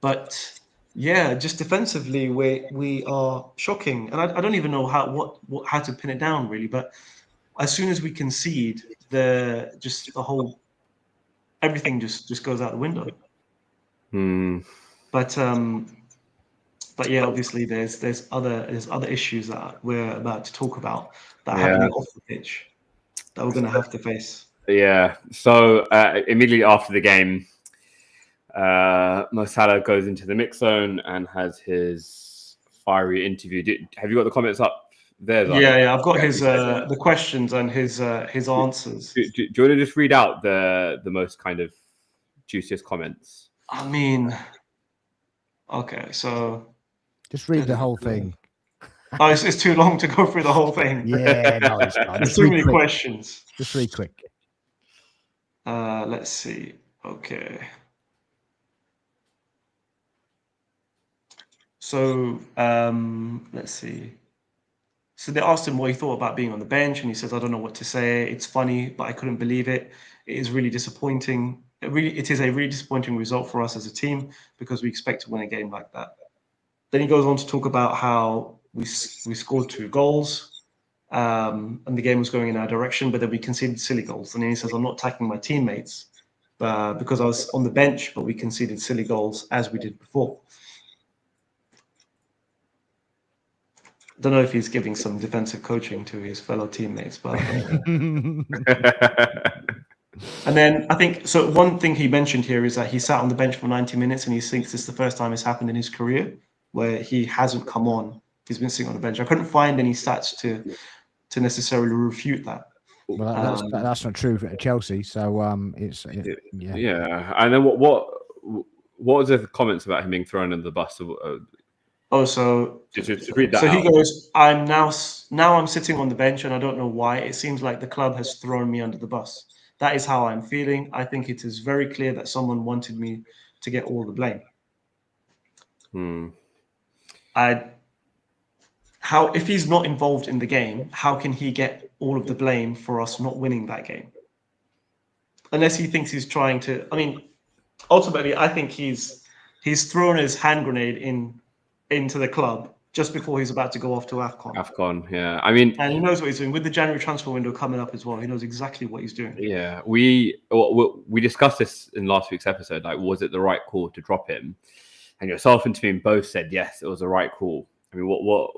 but. Yeah, just defensively, we are shocking, and I don't even know how to pin it down really. But as soon as we concede, everything just goes out the window. But yeah, obviously there's other issues that we're about to talk about that are happening off the pitch that we're going to have to face. Yeah. So immediately after the game, Mo Salah goes into the mix zone and has his fiery interview. Have you got the comments up there? Yeah, I've got his the questions and his answers. Do you want to just read out the most kind of juiciest comments? I mean, okay, so just read the whole thing. Oh, it's too long to go through the whole thing. Yeah, no, it's not. There's too many questions. Just read quick. Let's see. Okay. So let's see. So they asked him what he thought about being on the bench, and he says, "I don't know what to say. It's funny, but I couldn't believe it. It is really disappointing. It is a really disappointing result for us as a team because we expect to win a game like that." Then he goes on to talk about how we scored 2 goals, and the game was going in our direction, but then we conceded silly goals. And then he says, "I'm not attacking my teammates because I was on the bench, but we conceded silly goals as we did before." Don't know if he's giving some defensive coaching to his fellow teammates, but and then I think so. One thing he mentioned here is that he sat on the bench for 90 minutes, and he thinks this is the first time it's happened in his career where he hasn't come on. He's been sitting on the bench. I couldn't find any stats to necessarily refute that. Well, that's not true at Chelsea. So yeah. And then what was the comments about him being thrown under the bus? So just read that. So out. He goes, "I'm now I'm sitting on the bench, and I don't know why. It seems like the club has thrown me under the bus. That is how I'm feeling. I think it is very clear that someone wanted me to get all the blame." If he's not involved in the game, how can he get all of the blame for us not winning that game? Unless he thinks he's trying to. I mean, ultimately, I think he's thrown his hand grenade into the club just before he's about to go off to AFCON. AFCON, yeah. I mean, And he knows what he's doing with the January transfer window coming up as well. He knows exactly what he's doing. yeah, we discussed this in last week's episode. Like, was it the right call to drop him? And yourself and Tim both said yes, it was the right call. I mean, what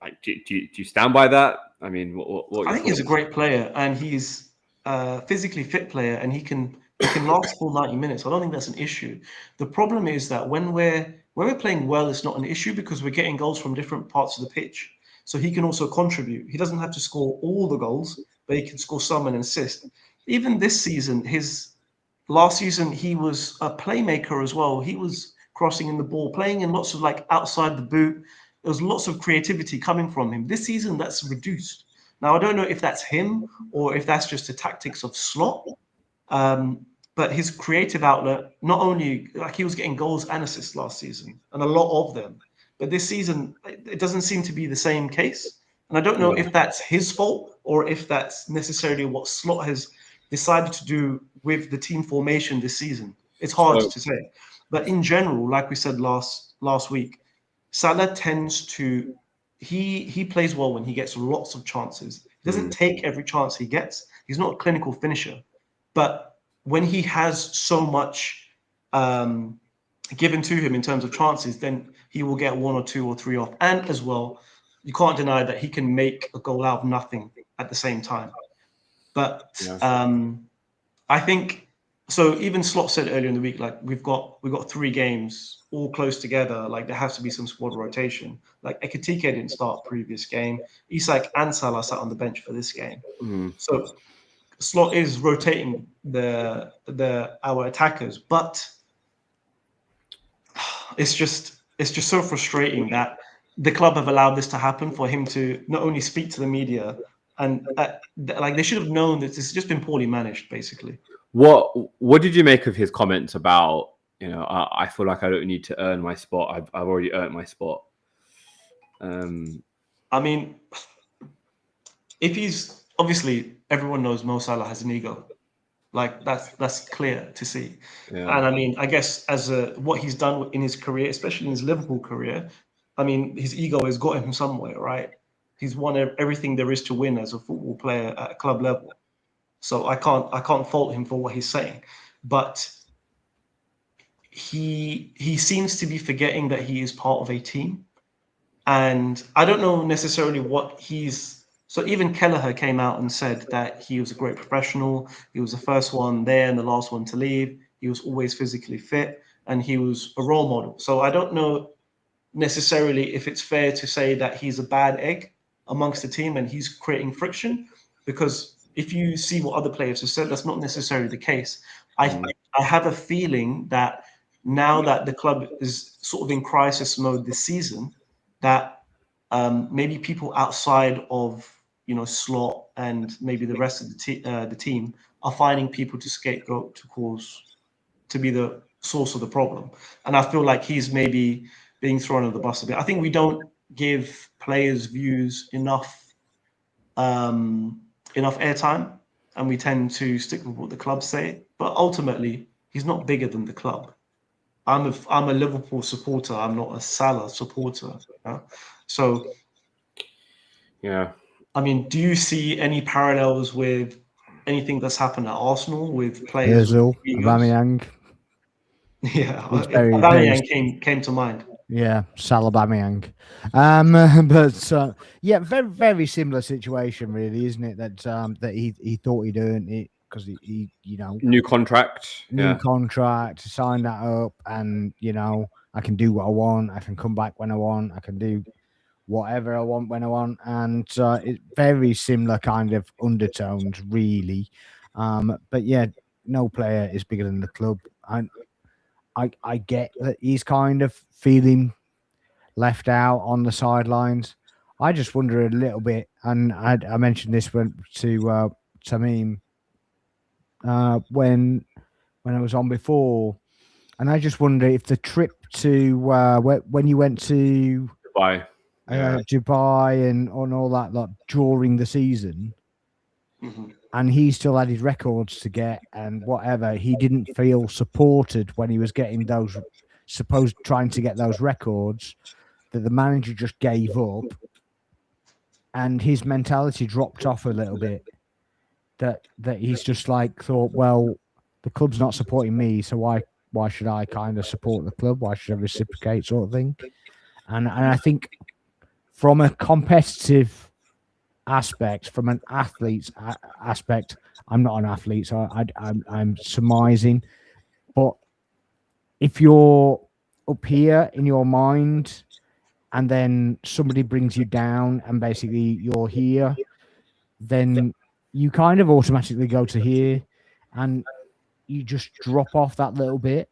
like do you stand by that? I mean, what I think he's a great player, and he's a physically fit player, and he can last full 90 minutes. I don't think that's an issue. The problem is that when we're playing well, it's not an issue because we're getting goals from different parts of the pitch. So he can also contribute. He doesn't have to score all the goals, but he can score some and assist. Even this season, last season, he was a playmaker as well. He was crossing in the ball, playing in lots of like outside the boot. There was lots of creativity coming from him. This season, that's reduced. Now, I don't know if that's him or if that's just the tactics of Slot. But his creative outlet, not only like he was getting goals and assists last season, and a lot of them, but this season it doesn't seem to be the same case. And I don't know if that's his fault or if that's necessarily what Slot has decided to do with the team formation this season. It's hard to say. But in general, like we said last week, Salah tends to he plays well when he gets lots of chances. He doesn't take every chance he gets. He's not a clinical finisher, but when he has so much given to him in terms of chances, then he will get 1 or 2 or 3 off. And as well, you can't deny that he can make a goal out of nothing at the same time. But I think so. Even Slot said earlier in the week, like we've got 3 games all close together. Like there has to be some squad rotation. Like Ekitike didn't start previous game. Isak and Salah sat on the bench for this game. So Slot is rotating our attackers, but it's just so frustrating that the club have allowed this to happen for him to not only speak to the media and like they should have known that this has just been poorly managed, basically. What did you make of his comments about, I feel like I don't need to earn my spot. I've already earned my spot. I mean, if he's obviously everyone knows Mo Salah has an ego, like that's clear to see. Yeah. And I mean, I guess as what he's done in his career, especially in his Liverpool career, I mean, his ego has got him somewhere, right? He's won everything there is to win as a football player at a club level. So I can't fault him for what he's saying, but he seems to be forgetting that he is part of a team, and I don't know necessarily what he's. So even Kelleher came out and said that he was a great professional. He was the first one there and the last one to leave. He was always physically fit and he was a role model. So I don't know necessarily if it's fair to say that he's a bad egg amongst the team and he's creating friction, because if you see what other players have said, that's not necessarily the case. I have a feeling that now that the club is sort of in crisis mode this season, that maybe people outside of Slot and maybe the rest of the team are finding people to scapegoat to be the source of the problem. And I feel like he's maybe being thrown under the bus a bit. I think we don't give players' views enough airtime, and we tend to stick with what the club say. But ultimately, he's not bigger than the club. I'm a Liverpool supporter. I'm not a Salah supporter. So, yeah. I mean, do you see any parallels with anything that's happened at Arsenal with players? Ozil, Aubameyang. Yeah, Aubameyang came to mind. Yeah, Salah, Aubameyang. But yeah, very very similar situation, really, isn't it? That he thought he'd earned it because he new contract, signed that up, and I can do what I want. I can come back when I want. I can do whatever I want when I want, and it's very similar kind of undertones, really. But yeah, no player is bigger than the club. I get that he's kind of feeling left out on the sidelines. I just wonder a little bit, and I mentioned this to Tamim when I was on before, and I just wonder if the trip to when you went to Dubai and on all that lot during the season, and he still had his records to get and whatever, he didn't feel supported when he was getting those trying to get those records. that the manager just gave up and his mentality dropped off a little bit. That he's just like thought, well, the club's not supporting me, so why should I kind of support the club? Why should I reciprocate, sort of thing? And I think from a competitive aspect, from an athlete's aspect, I'm not an athlete, so I'm surmising. But if you're up here in your mind, and then somebody brings you down, and basically you're here, then you kind of automatically go to here, and you just drop off that little bit.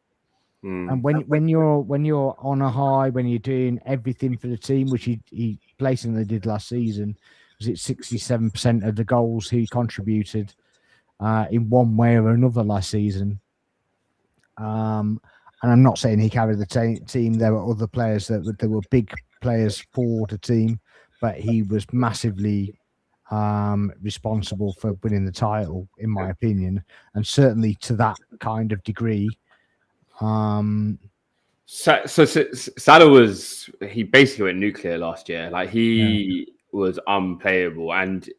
And when you're on a high, when you're doing everything for the team, which he blatantly did last season, was it 67% of the goals he contributed in one way or another last season. And I'm not saying he carried the team. There were other players there were big players for the team, but he was massively responsible for winning the title, in my opinion, and certainly to that kind of degree. So Salah he basically went nuclear last year. Like he was unplayable, and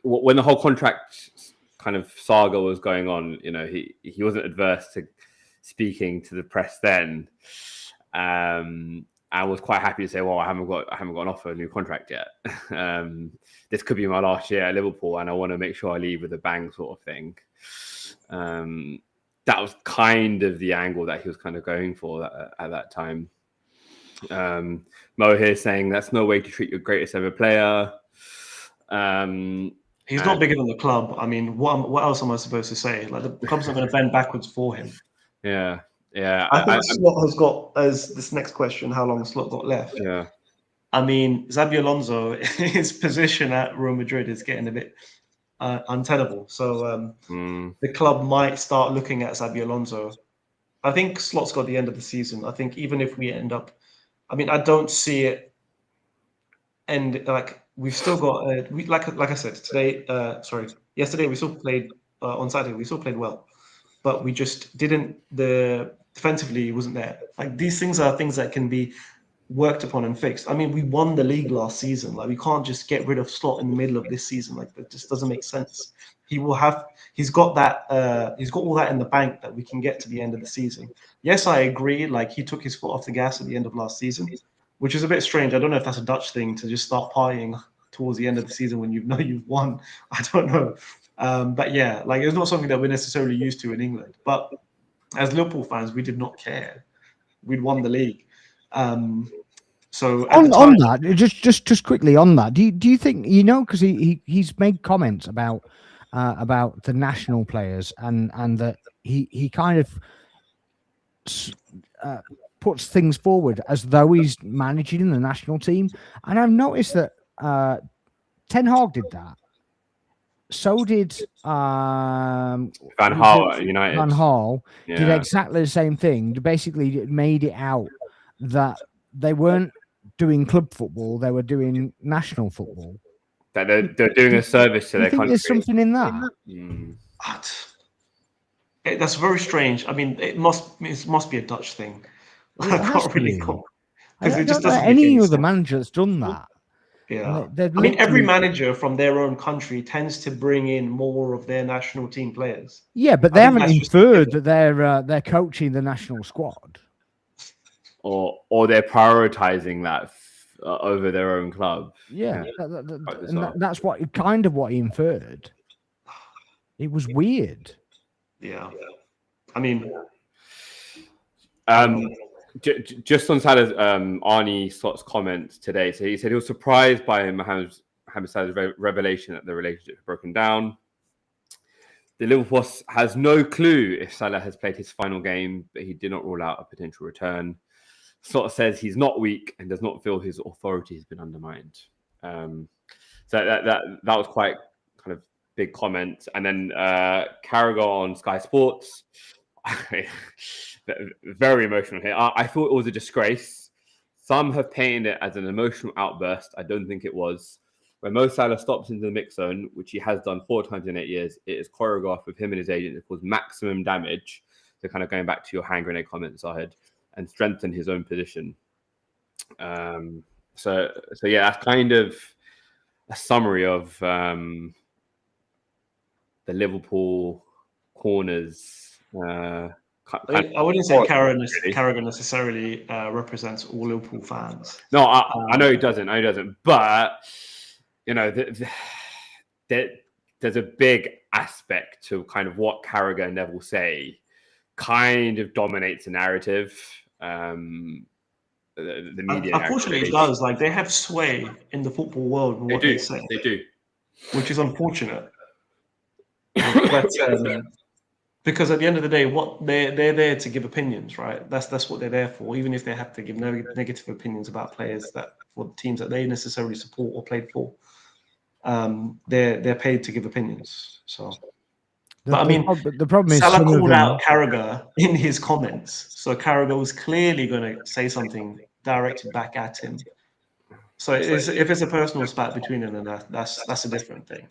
when the whole contract kind of saga was going on, you know, he wasn't adverse to speaking to the press then, and was quite happy to say, "Well, I haven't got an offer, a new contract yet. This could be my last year at Liverpool, and I want to make sure I leave with a bang," sort of thing. That was kind of the angle that he was kind of going for at that time. Mo here saying that's no way to treat your greatest ever player. He's not bigger than the club. I mean, what else am I supposed to say? Like, the club's not going to bend backwards for him. Yeah. I think Slot has got, as this next question, how long Slot got left. Yeah. I mean, Xabi Alonso, his position at Real Madrid is getting a bit untenable. So the club might start looking at Xabi Alonso. I think Slot's got the end of the season. I think even if we end up, I mean, I don't see it end. Like, we've still got, like I said today. Yesterday we still played. On Saturday we still played well, but we just didn't. The defensively wasn't there. Like, these things are things that can be worked upon and fixed. I mean, we won the league last season. Like, we can't just get rid of Slot in the middle of this season. Like, that just doesn't make sense. He's got that. He's got all that in the bank that we can get to the end of the season. Yes, I agree. Like, he took his foot off the gas at the end of last season, which is a bit strange. I don't know if that's a Dutch thing to just start partying towards the end of the season when you've won. I don't know. But yeah, like, it's not something that we're necessarily used to in England. But as Liverpool fans, we did not care. We'd won the league. So on that, just quickly on that, do you think, you know, because he's made comments about the national players and that he kind of puts things forward as though he's managing the national team, and I've noticed that Ten Hag did that. So did Van Gaal at United. Van Gaal did exactly the same thing. Basically, made it out that they weren't doing club football; they were doing national football. That they're doing a service to their country. There's something in that. That's very strange. I mean, it must be a Dutch thing. I can't really call, because it just doesn't. Any other manager that's done that. Yeah, I mean, every manager from their own country tends to bring in more of their national team players. Yeah, but they haven't inferred that they're coaching the national squad, or they're prioritizing that over their own club. Yeah, that's what he inferred. It was weird. Yeah, I mean, just on Salah's Arnie Slott's comments today, so he said he was surprised by Mohamed Salah's revelation that the relationship had broken down. The Liverpool has no clue if Salah has played his final game, but he did not rule out a potential return. Slot says he's not weak and does not feel his authority has been undermined. So that was quite kind of big comment. And then Carragher on Sky Sports. Very emotional here. I thought it was a disgrace. Some have painted it as an emotional outburst. I don't think it was. When Mo Salah stops into the mix zone, which he has done 4 times in 8 years, it is choreographed with him and his agent to cause maximum damage. So kind of going back to your hand grenade comments, Zahid, and strengthen his own position. So yeah, that's kind of a summary of the Liverpool corners. I wouldn't say Carragher necessarily represents all Liverpool fans. No, I know he doesn't. But you know, there's a big aspect to kind of what Carragher and Neville say, kind of dominates the narrative. The media. Unfortunately, it does. Like, they have sway in the football world in what they say. They do, which is unfortunate. But because at the end of the day, what they're there to give opinions, right? That's what they're there for. Even if they have to give negative opinions about players for the teams that they necessarily support or played for, they're paid to give opinions. So, the problem is Salah called out Carragher in his comments, so Carragher was clearly going to say something directed back at him. So if it's a personal spat between them, then that's a different thing.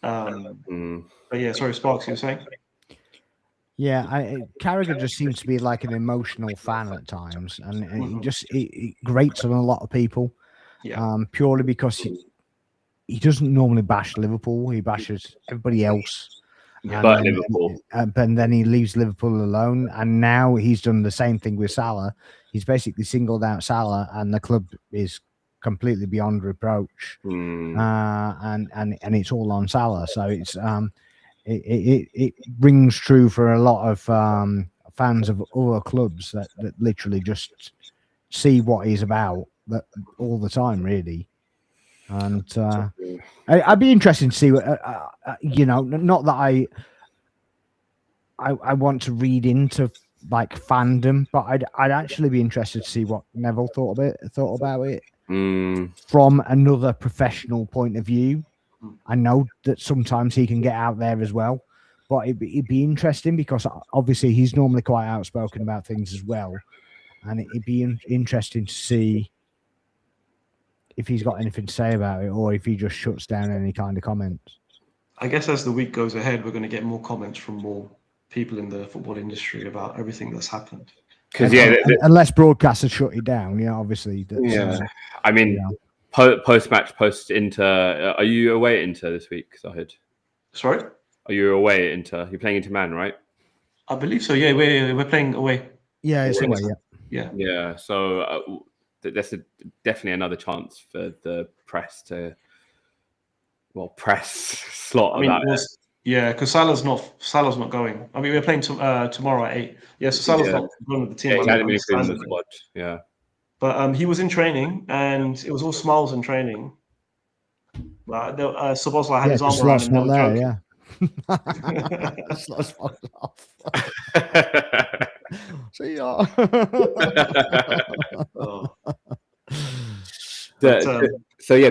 But yeah, sorry, Sparx, you were saying? Yeah, Carragher just seems to be like an emotional fan at times, and he grates on a lot of people. Yeah. Purely because he doesn't normally bash Liverpool; he bashes everybody else. But Liverpool. But then he leaves Liverpool alone, and now he's done the same thing with Salah. He's basically singled out Salah, and the club is completely beyond reproach. And it's all on Salah. So it's it rings true for a lot of fans of other clubs that literally just see what he's about all the time, really. And I'd be interested to see what not that I want to read into like fandom, but I'd actually be interested to see what Neville thought about it from another professional point of view. I know that sometimes he can get out there as well, but it'd be interesting because obviously he's normally quite outspoken about things as well, and it'd be interesting to see if he's got anything to say about it or if he just shuts down any kind of comments. I guess as the week goes ahead, we're going to get more comments from more people in the football industry about everything that's happened. Because unless broadcasters shut it down, obviously. I mean, post-match, post-Inter. Are you away at Inter this week, Zahid? Sorry? Are you away at Inter? You're playing Inter Man, right? I believe so. Yeah, we're playing away. Yeah, it's away. Yeah. Yeah. So that's definitely another chance for the press to press slot. Yeah, because Salah's not going. I mean, we're playing tomorrow at 8. Yeah, so Salah's not going with the team. Yeah, he hadn't been included in the squad. Yeah. But he was in training, and it was all smiles in training. Szoboszlai had his arm around him. Not there, joking. yeah. See ya.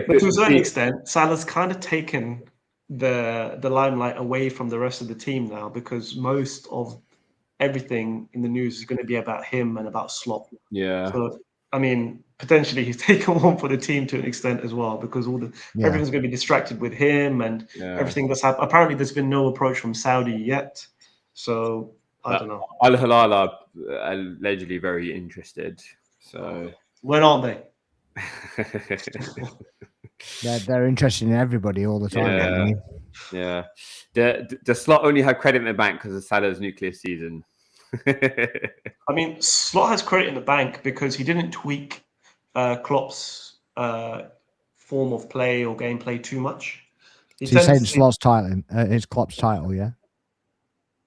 But to a certain extent, Salah's kind of taken the limelight away from the rest of the team now, because most of everything in the news is going to be about him and about Slot. Yeah. So I mean, potentially he's taken one for the team to an extent as well, because everything's going to be distracted with him and everything that's happened. Apparently, there's been no approach from Saudi yet, so I don't know. Al Hilal are allegedly very interested. So when aren't they? They're interested in everybody all the time. Yeah. The Slot only had credit in the bank because of Salah's nuclear season. I mean, Slot has credit in the bank because he didn't tweak Klopp's form of play or gameplay too much. He's saying Slot's title, it's Klopp's title, yeah.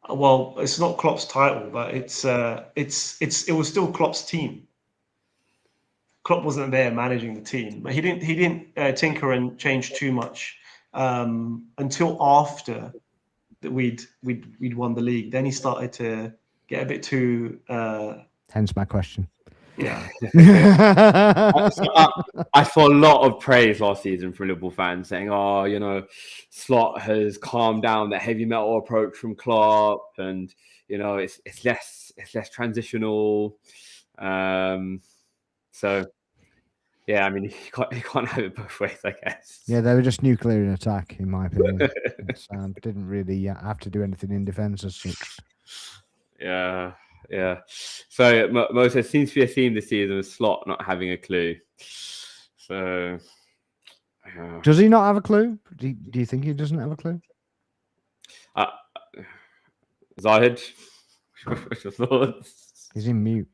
Well, it's not Klopp's title, but it was still Klopp's team. Klopp wasn't there managing the team, but he didn't tinker and change too much until after that we'd won the league. Then he started to get a bit too. Hence my question. Yeah. I saw a lot of praise last season from Liverpool fans saying, Slot has calmed down the heavy metal approach from Klopp, and it's less transitional. So yeah, I mean, you can't have it both ways, I guess. Yeah, they were just nuclear in attack, in my opinion. Didn't really have to do anything in defence as such. Yeah. Yeah. So Moses seems to be a theme this season with Slot not having a clue. So Does he not have a clue? Do you think he doesn't have a clue? Zahid, what's your thoughts? He's in mute.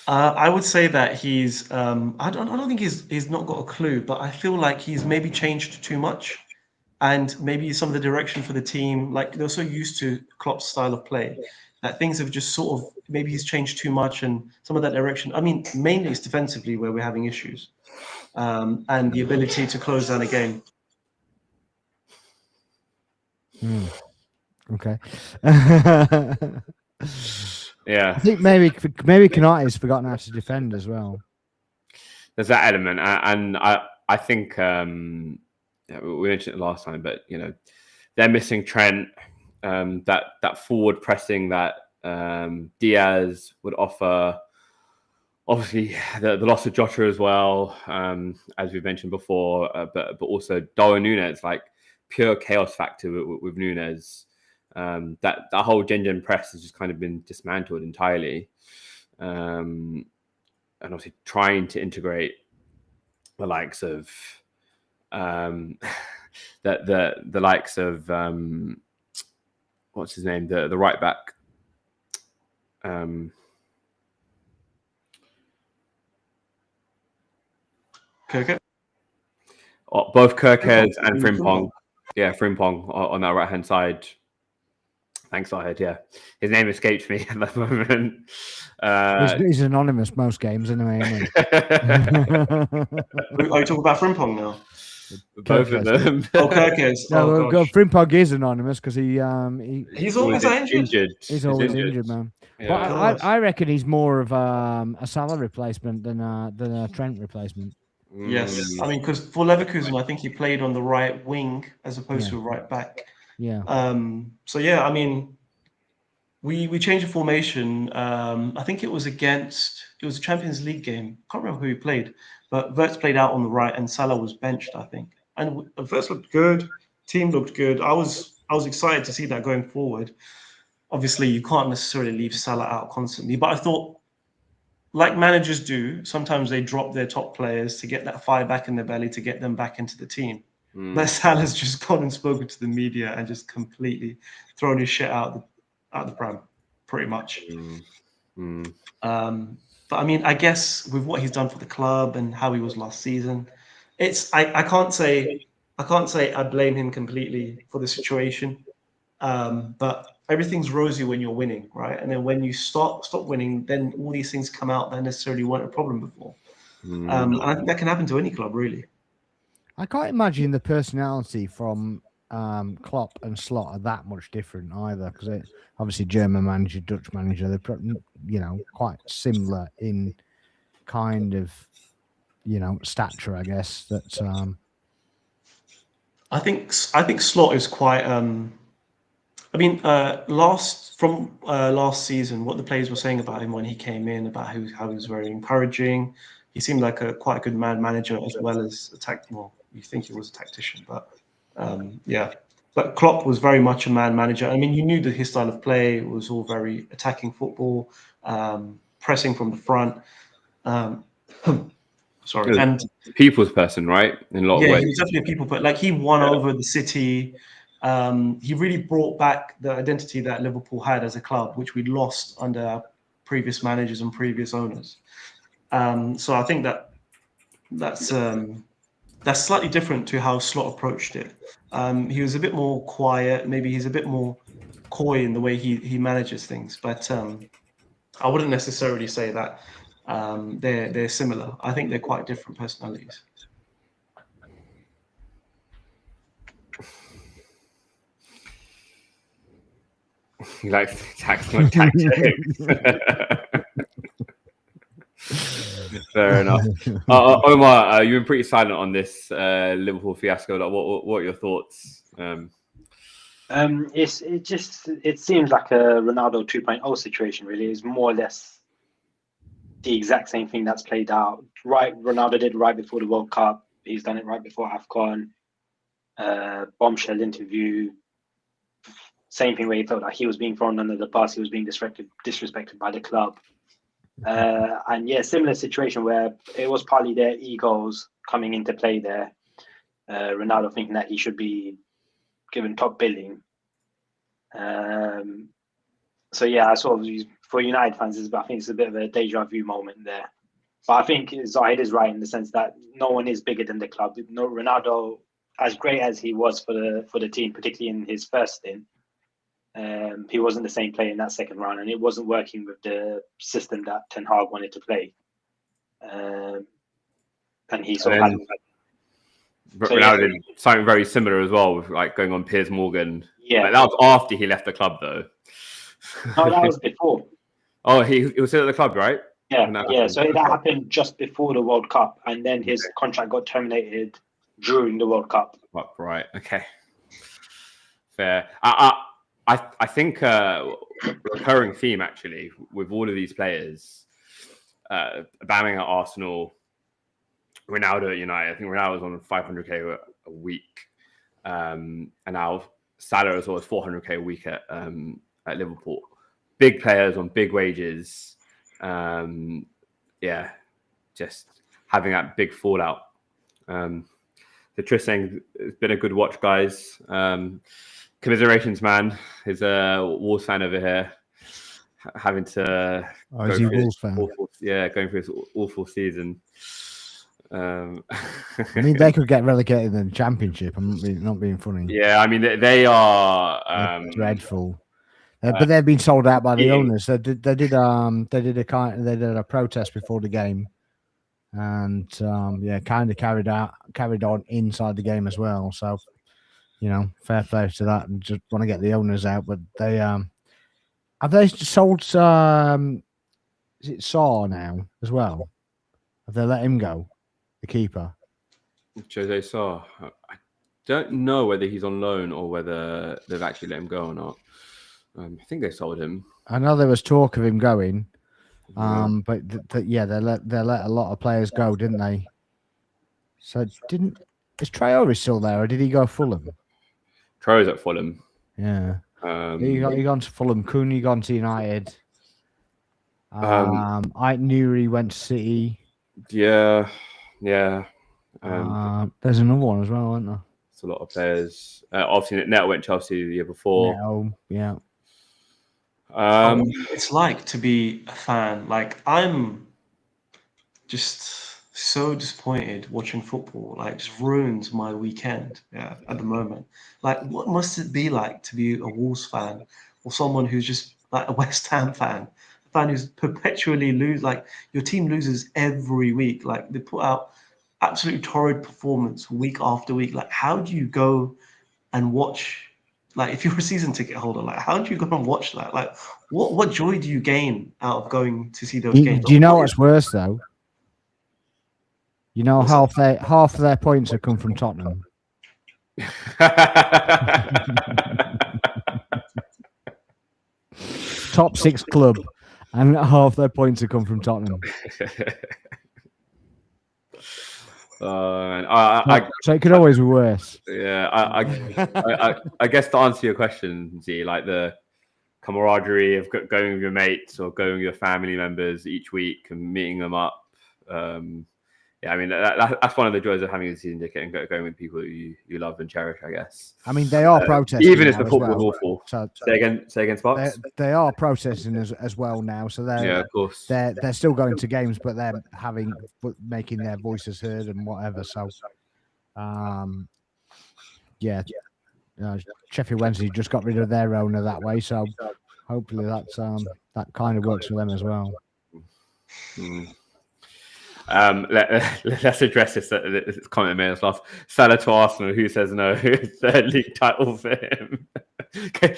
I would say that he's. I don't think he's not got a clue, but I feel like he's maybe changed too much, and maybe some of the direction for the team. Like they're so used to Klopp's style of play that things have just sort of maybe he's changed too much, and some of that direction. I mean, mainly it's defensively where we're having issues, and the ability to close down a game. Okay. Yeah, I think maybe Kanati's forgotten how to defend as well. there's that element, and I think we mentioned it last time, but they're missing Trent. That forward pressing that Diaz would offer. Obviously, the loss of Jota as well, as we mentioned before, but also Darwin Núñez, like pure chaos factor with Núñez. That whole Gen press has just kind of been dismantled entirely, and obviously trying to integrate the likes of the likes of what's his name, the right back. Kirk. Both Kirkes and Frimpong. Yeah, Frimpong on that right hand side. Thanks, Zahid. Yeah, his name escapes me at the moment. He's anonymous most games, anyway. Isn't he? Are you talking about Frimpong now? Both of them. Oh, Kirkes. No, Frimpong is anonymous because he's always injured. He's always injured, man. Yeah. But I reckon he's more of a Salah replacement than a Trent replacement. Yes, I mean, because for Leverkusen, I think he played on the right wing as opposed to a right back. Yeah. So yeah, I mean, we changed the formation. I think it was a Champions League game. Can't remember who he played, but Wirtz played out on the right and Salah was benched, I think. And Wirtz looked good. Team looked good. I was excited to see that going forward. Obviously, you can't necessarily leave Salah out constantly, but I thought, like managers do, sometimes they drop their top players to get that fire back in their belly to get them back into the team. But Salah's just gone and spoken to the media and just completely thrown his shit out the pram, pretty much. But I mean, I guess with what he's done for the club and how he was last season, I can't say I blame him completely for the situation. But everything's rosy when you're winning, right? And then when you stop winning, then all these things come out that necessarily weren't a problem before. And I think that can happen to any club, really. I can't imagine the personality from Klopp and Slot are that much different either, because obviously German manager, Dutch manager, they're quite similar in kind of stature, I guess. That I think Slot is quite. I mean, last season, what the players were saying about him when he came in, about how he was very encouraging. He seemed like a quite good manager as well as well, you think he was a tactician, but yeah. But Klopp was very much a manager. I mean, you knew that his style of play was all very attacking football, pressing from the front. Sorry, and people's person, right? In a lot of ways. Yeah, he's definitely a people, but like he won over the city. He really brought back the identity that Liverpool had as a club, which we'd lost under our previous managers and previous owners. So I think that's slightly different to how Slot approached it. He was a bit more quiet. Maybe he's a bit more coy in the way he manages things. But I wouldn't necessarily say that they're similar. I think they're quite different personalities. He likes tactics. Fair enough. Omar, you've been pretty silent on this Liverpool fiasco. Like, what are your thoughts? It seems like a Ronaldo 2.0 situation. Really, it's more or less the exact same thing that's played out. Right, Ronaldo did right before the World Cup. He's done it right before AFCON. Bombshell interview. Same thing where he felt like he was being thrown under the bus, he was being disrespected by the club. And yeah, similar situation where it was partly their egos coming into play there. Ronaldo thinking that he should be given top billing. So yeah, I sort of, for United fans, I think it's a bit of a deja vu moment there. But I think Zahid is right in the sense that no one is bigger than the club. No, Ronaldo, as great as he was for the team, particularly in his first stint, he wasn't the same player in that second round, and it wasn't working with the system that Ten Hag wanted to play. And he sort of had. Ronaldo did something very similar as well, with like going on Piers Morgan. Yeah, like, that was after he left the club, though. No, that was before. Oh, he was still at the club, right? Yeah. So that happened just before the World Cup, and then his contract got terminated during the World Cup. Right. Okay. Fair. I think a recurring theme actually with all of these players, Aubameyang at Arsenal, Ronaldo at United. I think Ronaldo was on 500k a week, and now Salah as well as 400k a week at Liverpool. Big players on big wages. Just having that big fallout. So Trish saying it's been a good watch, guys. Commiserations, man. He's a Wolves fan over here, having to is he a Wolves fan? Going through this awful season. I mean, they could get relegated in the Championship. I'm not being funny. Yeah, I mean they are dreadful. But they've been sold out by the owners. They did a protest before the game, and kind of carried on inside the game as well. So, fair play to that, and just want to get the owners out. But they have they sold is it Saw now as well? Have they let him go, the keeper? Jose Saw. I don't know whether he's on loan or whether they've actually let him go or not. I think they sold him. I know there was talk of him going, but they let a lot of players go, didn't they? So is Traore still there, or did he go Fulham? Traore's at Fulham. Yeah. He gone to Fulham. Cooney gone to United. I knew he went to City. Yeah. There's another one as well, isn't there? It's a lot of players. Obviously, Neto went Chelsea the year before. Neto, yeah. It's like to be a fan. Like, I'm just so disappointed watching football. Like, just ruins my weekend. Yeah, at the moment. Like, what must it be like to be a Wolves fan or someone who's just like a West Ham fan? A fan who's perpetually like your team loses every week. Like, they put out absolutely torrid performance week after week. Like, how do you go and watch? Like, if you're a season ticket holder, like, how do you go and watch that? Like, what joy do you gain out of going to see those games? Do you know what's worse though? You know, half of their points have come from Tottenham. Top 6 club, and half their points have come from Tottenham. So it could always be worse. Yeah, I guess to answer your question, Z, like the camaraderie of going with your mates or going with your family members each week and meeting them up. I mean, that's one of the joys of having a season ticket and going with people you love and cherish, I guess. I mean, they are protesting. Even if the football's awful. So, say again, Sparx? They are protesting as well now. So of course. They're still going to games, but they're making their voices heard and whatever. So, Sheffield Wednesday just got rid of their owner that way. So hopefully that kind of works for them as well. Let's address this comment made us laugh. Salah to Arsenal, who says no? Third league title for him. Can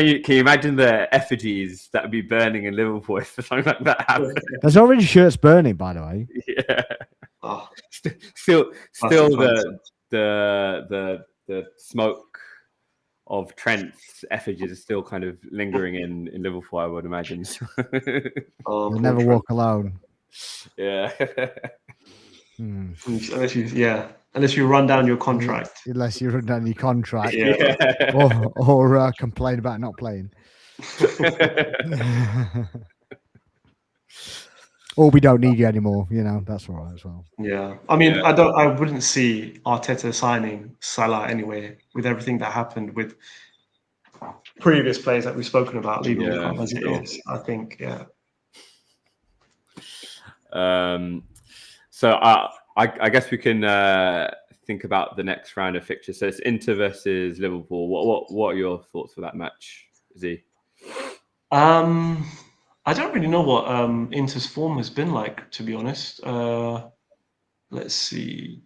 you imagine the effigies that would be burning in Liverpool if something like that happened? There's already shirts burning, by the way. Yeah. Oh, Still the smoke of Trent's effigies is still kind of lingering in Liverpool, I would imagine. You'll never walk alone. Yeah. Yeah. Unless you run down your contract. Unless you run down your contract, Yeah. or complain about not playing. Or we don't need you anymore. That's all right as well. Yeah, I mean, I wouldn't see Arteta signing Salah anyway, with everything that happened with previous players that we've spoken about leaving the club as it is. I think, So I guess we can think about the next round of fixtures. So it's Inter versus Liverpool. What are your thoughts for that match, Z? I don't really know what Inter's form has been like, to be honest. Let's see.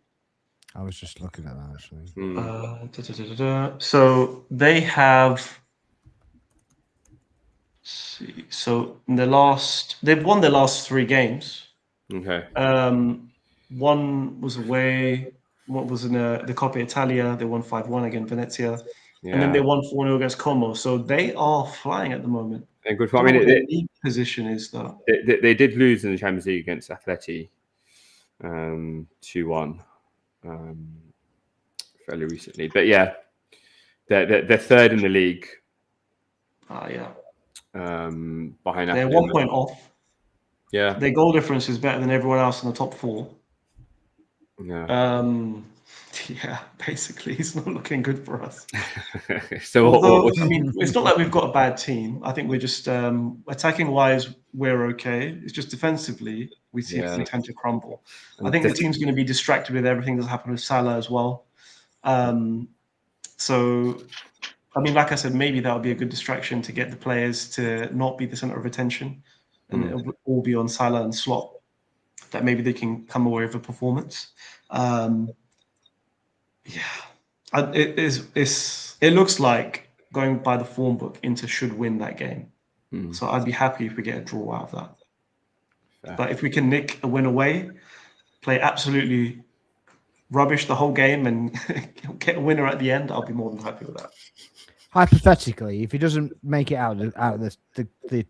I was just looking at that actually. So they have. See, so they've won their last 3 games. Okay. One was away. What was in the Coppa Italia? They won 5-1 against Venezia, and then they won 4-0 against Como. So they are flying at the moment. And good. I mean, their league position is though. They did lose in the Champions League against Atleti, 2-1, fairly recently. But yeah, they're third in the league. Yeah. Behind they're Atleti. 1 point off. Yeah. Their goal difference is better than everyone else in the top 4. Yeah. Yeah, basically, it's not looking good for us. So, I mean, it's not like we've got a bad team. I think we're just attacking-wise, we're okay. It's just defensively, we tend to crumble. I think the team's going to be distracted with everything that's happened with Salah as well. So, I mean, like I said, maybe that would be a good distraction to get the players to not be the center of attention, and it will all be on Salah and Slot. That maybe they can come away with a performance. It looks like, going by the form book, Inter should win that game. So I'd be happy if we get a draw out of that. Fair. But if we can nick a win away, play absolutely rubbish the whole game and get a winner at the end, I'll be more than happy with that. Hypothetically, if he doesn't make it out of the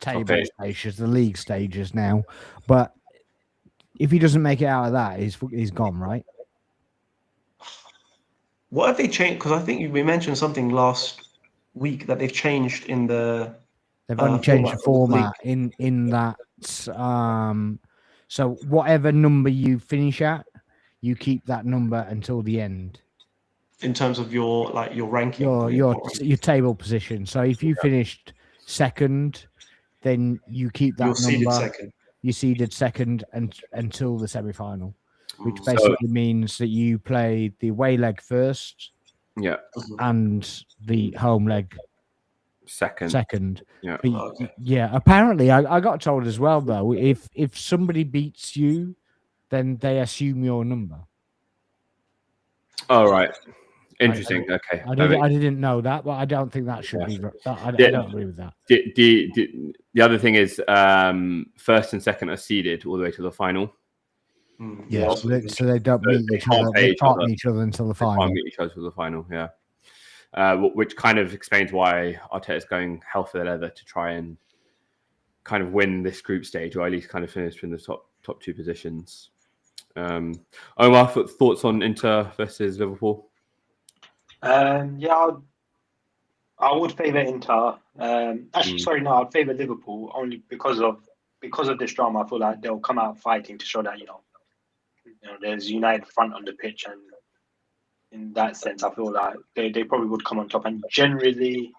table stages, the league stages now, but if he doesn't make it out of that, he's gone, right? What have they changed? Because I think we mentioned something last week that they've changed in the. They've only changed the format in that. So whatever number you finish at, you keep that number until the end. In terms of your ranking, your table position. So if you finished second, then you keep that number. You seeded second until the semi-final, which basically means that you play the away leg first, and the home leg second. Yeah. Yeah. Apparently, I got told as well though, if somebody beats you, then they assume your number. Oh, right. Interesting. Okay. I didn't know that, but I don't think that should be. I don't agree with that. The other thing is, first and second are seeded all the way to the final. Yeah, so they don't meet each other. They can't meet each other until the final. Can't meet each other for the final. Yeah. Which kind of explains why Arteta is going hell for leather to try and kind of win this group stage, or at least kind of finish in the top 2 positions. Omar, thoughts on Inter versus Liverpool? I would favour Inter. I'd favour Liverpool only because of this drama. I feel like they'll come out fighting to show that there's united front on the pitch, and in that sense, I feel like they probably would come on top. And generally,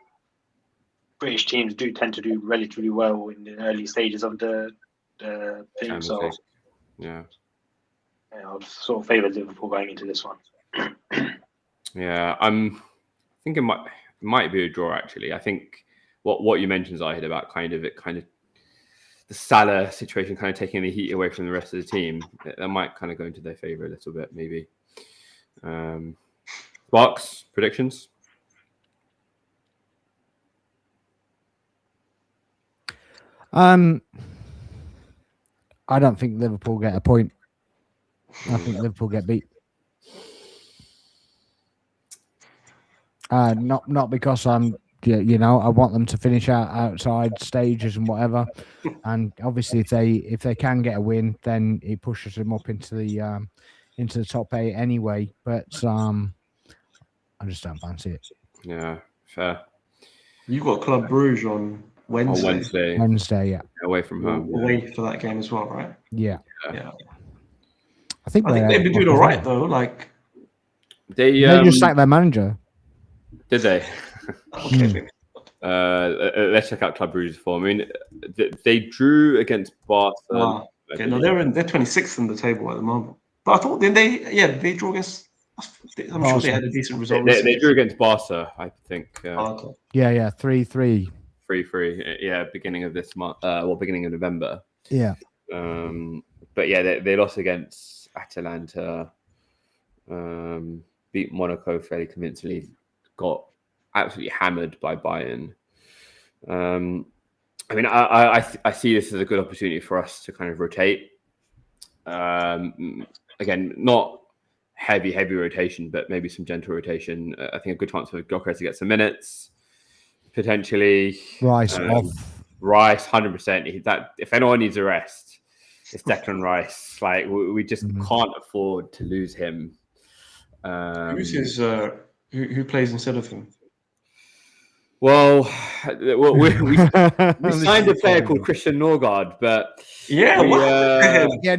British teams do tend to do relatively well in the early stages of the thing. So I would sort of favour Liverpool going into this one. Yeah, I think it might be a draw actually. I think what you mentioned, Zahid, about kind of the Salah situation kind of taking the heat away from the rest of the team, that might kind of go into their favour a little bit, maybe. Sparx, predictions? I don't think Liverpool get a point. I think Liverpool get beat. Not because I'm, I want them to finish outside stages and whatever. And obviously, if they can get a win, then it pushes them up into the into the top 8 anyway. But I just don't fancy it. Yeah, fair. You've got Club Brugge on Wednesday. On Wednesday, yeah. away from home. Away for that game as well, right? Yeah. Yeah. I think they've been doing all right though. Like they just sacked their manager. Did they? Okay. Let's check out Club Brugge's form. I mean, they drew against Barca. Wow. Okay, no, they're 26th in the table at the moment. But I thought they drew against. I'm sure they had a decent result. They drew against Barca, I think. Okay. Yeah, 3-3. 3-3. Yeah, beginning of this month. Beginning of November. Yeah. But yeah, they lost against Atalanta. Beat Monaco fairly convincingly. Got absolutely hammered by Bayern. I mean, I see this as a good opportunity for us to kind of rotate. Again, not heavy rotation, but maybe some gentle rotation. I think a good chance for Gyökeres to get some minutes, potentially. Rice, 100%. That if anyone needs a rest, it's Declan Rice. Like we just can't afford to lose him. Who's his? Who plays instead of him? Well, we signed a player called Christian Norgard, but he's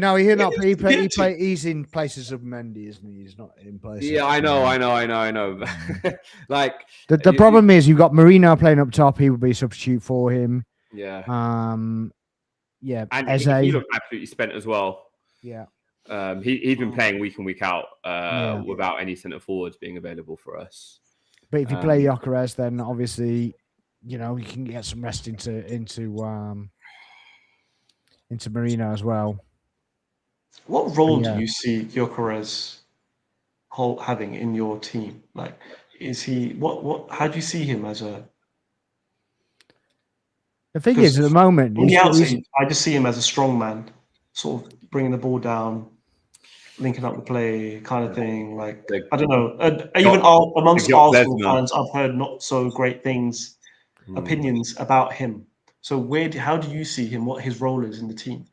not. He's in places of Mendy, isn't he? He's not in places. Yeah, I know. Like the problem is you've got Marino playing up top. He would be a substitute for him. Yeah. Yeah, and he looked absolutely spent as well. Yeah. He's been playing week in, week out without any centre forwards being available for us. But if you play Gyökeres, then obviously, you can get some rest into Marino as well. What role do you see Gyökeres having in your team? Like, is he what? How do you see him as a? The thing is, at the moment, on the outside, I just see him as a strong man, sort of bringing the ball down, linking up the play, kind of thing. Like I don't know. Even amongst Arsenal fans, I've heard not so great things, opinions about him. So how do you see him? What his role is in the team?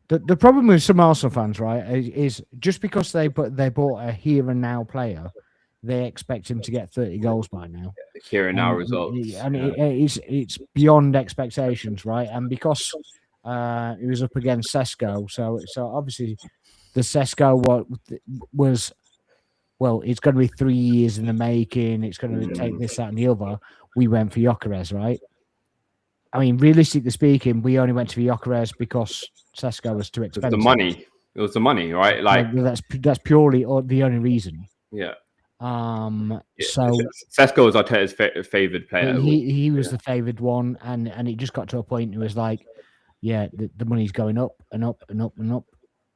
The problem with some Arsenal fans, right, is just because they bought a here and now player, they expect him to get 30 goals by now. Here and now results. And it's beyond expectations, right? And because he was up against Sesko, so obviously the Sesko was it's going to be 3 years in the making. It's going to take this, that, and the other. We went for Gyökeres, right? I mean, realistically speaking, we only went to Gyökeres because Sesko was too expensive. It was the money, right? Like that's purely the only reason. Yeah. So Sesko was Arteta's favoured player. He was the favoured one, and it just got to a point. It was like, the money's going up and up and up and up,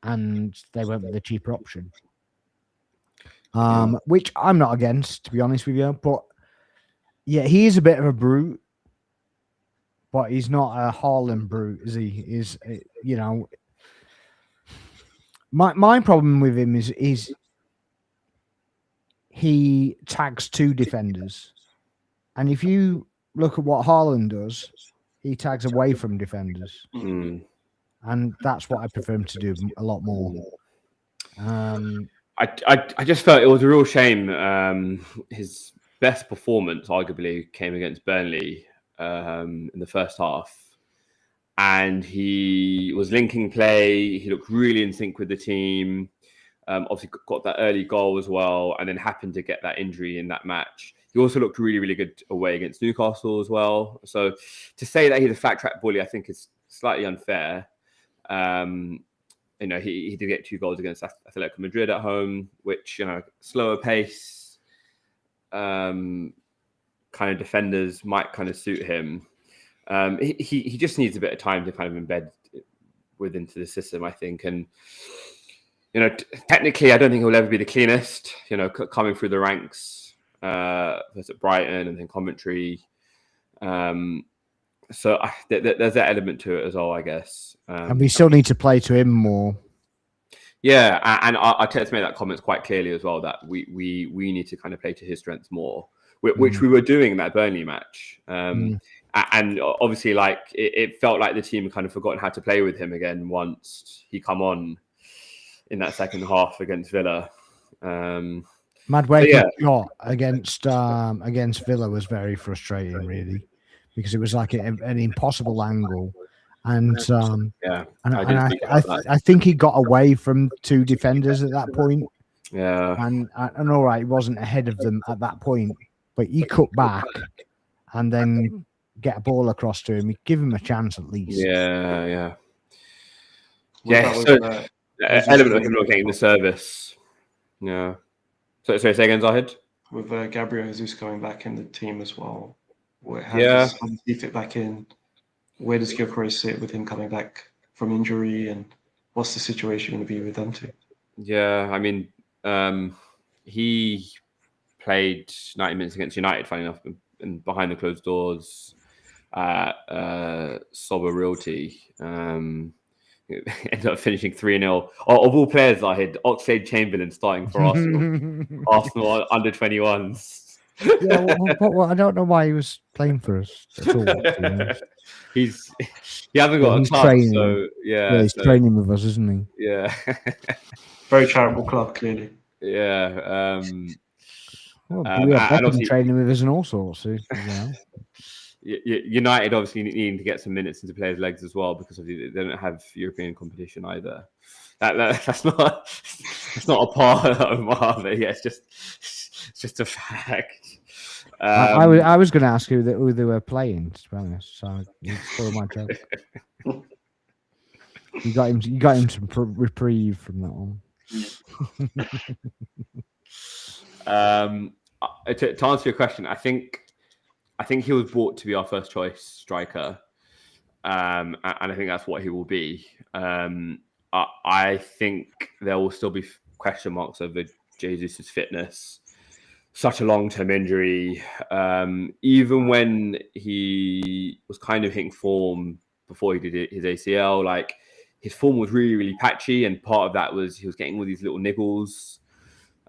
and they went with the cheaper option. Which I'm not against, to be honest with you. But yeah, he is a bit of a brute, but he's not a Haaland brute, is he? My problem with him is he tags two defenders, and if you look at what Haaland does, he tags away from defenders, and that's what I prefer him to do a lot more. I just felt it was a real shame. His best performance, arguably, came against Burnley in the first half, and he was linking play. He looked really in sync with the team. Obviously got that early goal as well, and then happened to get that injury in that match. He also looked really, really good away against Newcastle as well. So to say that he's a flat track bully, I think is slightly unfair. He did get 2 goals against Atletico Madrid at home, which, slower pace, kind of defenders might kind of suit him. He just needs a bit of time to kind of embed into the system, I think. And, technically, I don't think he'll ever be the cleanest, coming through the ranks, first at Brighton and then Coventry. So there's that element to it as well, I guess. And we still need to play to him more. Yeah, and Arteta's made that comment quite clearly as well, that we need to kind of play to his strengths more, which we were doing in that Burnley match. And obviously, it felt like the team had kind of forgotten how to play with him again once he come on in that second half against Villa. Madueke got against Villa was very frustrating, really, because it was like an impossible angle, and I think he got away from 2 defenders at that point. Yeah, and all right, he wasn't ahead of them at that point, but he cut back and then get a ball across to him. He'd give him a chance at least. Yeah. So element of him not getting the service. Yeah. So say again, Zahid. With Gabriel Jesus coming back in the team as well. How does he fit back in? Where does Gyökeres sit with him coming back from injury, and what's the situation going to be with them two? Yeah, I mean, he played 90 minutes against United, funny enough, and behind the closed doors at Sober Realty. Ended up finishing 3-0. Of all players, I had Oxlade-Chamberlain starting for Arsenal. Arsenal under 21s. Yeah, well, I don't know why he was playing for us at all. He hasn't got a club, training. so he's training with us, isn't he? Yeah. Very charitable club, clearly. Yeah. We have Beckham training with us and all sorts. United obviously needing to get some minutes into players' legs as well, because they don't have European competition either. That's not a part of Marvel. Yeah, it's just a fact. I was going to ask who they were playing, to be honest. So you stole my joke. You got him some reprieve from that one. To answer your question, I think he was brought to be our first choice striker, and I think that's what he will be. I think there will still be question marks over Jesus' fitness. Such a long-term injury. Even when he was kind of hitting form before he did his ACL, like his form was really, really patchy, and part of that was he was getting all these little niggles.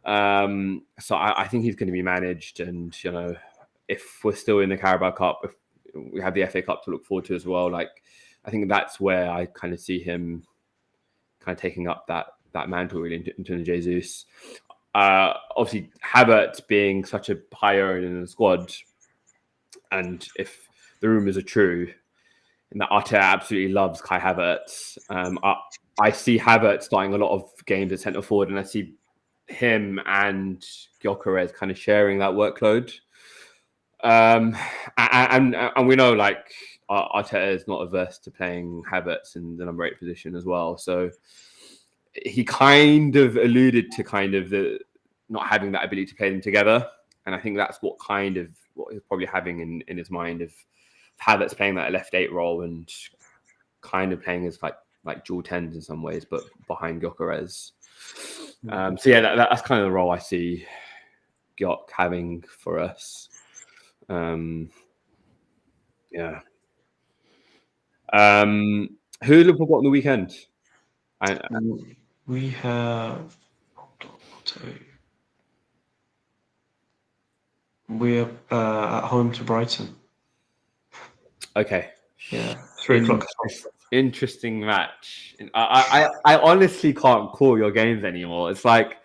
So I think he's going to be managed, and if we're still in the Carabao Cup, if we have the FA Cup to look forward to as well, like I think that's where I kind of see him kind of taking up that mantle really in terms of Jesus. Obviously, Havertz being such a high earner in the squad, and if the rumours are true, and that Arteta absolutely loves Kai Havertz, I see Havertz starting a lot of games at centre forward, and I see him and Gyökeres kind of sharing that workload. And we know like Arteta is not averse to playing Havertz in the number 8 position as well. So he kind of alluded to kind of the not having that ability to play them together. And I think that's what he's probably having in his mind of Havertz playing that left 8 role and kind of playing as like dual 10s in some ways, but behind Gyökeres. So yeah, that's kind of the role I see Gyök having for us. Yeah. Who did Liverpool got on the weekend? We have. We're at home to Brighton. Okay. Yeah, 3 o'clock. Interesting match. I honestly can't call your games anymore. It's like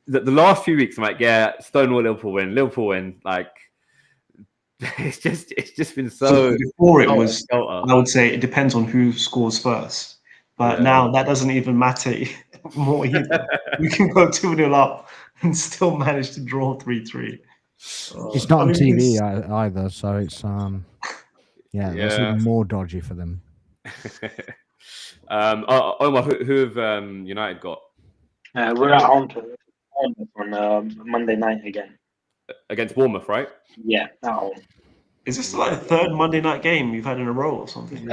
the last few weeks, I'm like, yeah, Stonewall Liverpool win. Like it's just been so. Before it was, I would say it depends on who scores first. But now that doesn't even matter more either. We can go 2-0 up and still manage to draw 3-3. It's not on TV either, so it's that's even more dodgy for them. Omar, who have United got? We're at home to Bournemouth on Monday night again. Against Bournemouth, right? Yeah, at home. Is this like the 3rd Monday night game you've had in a row or something?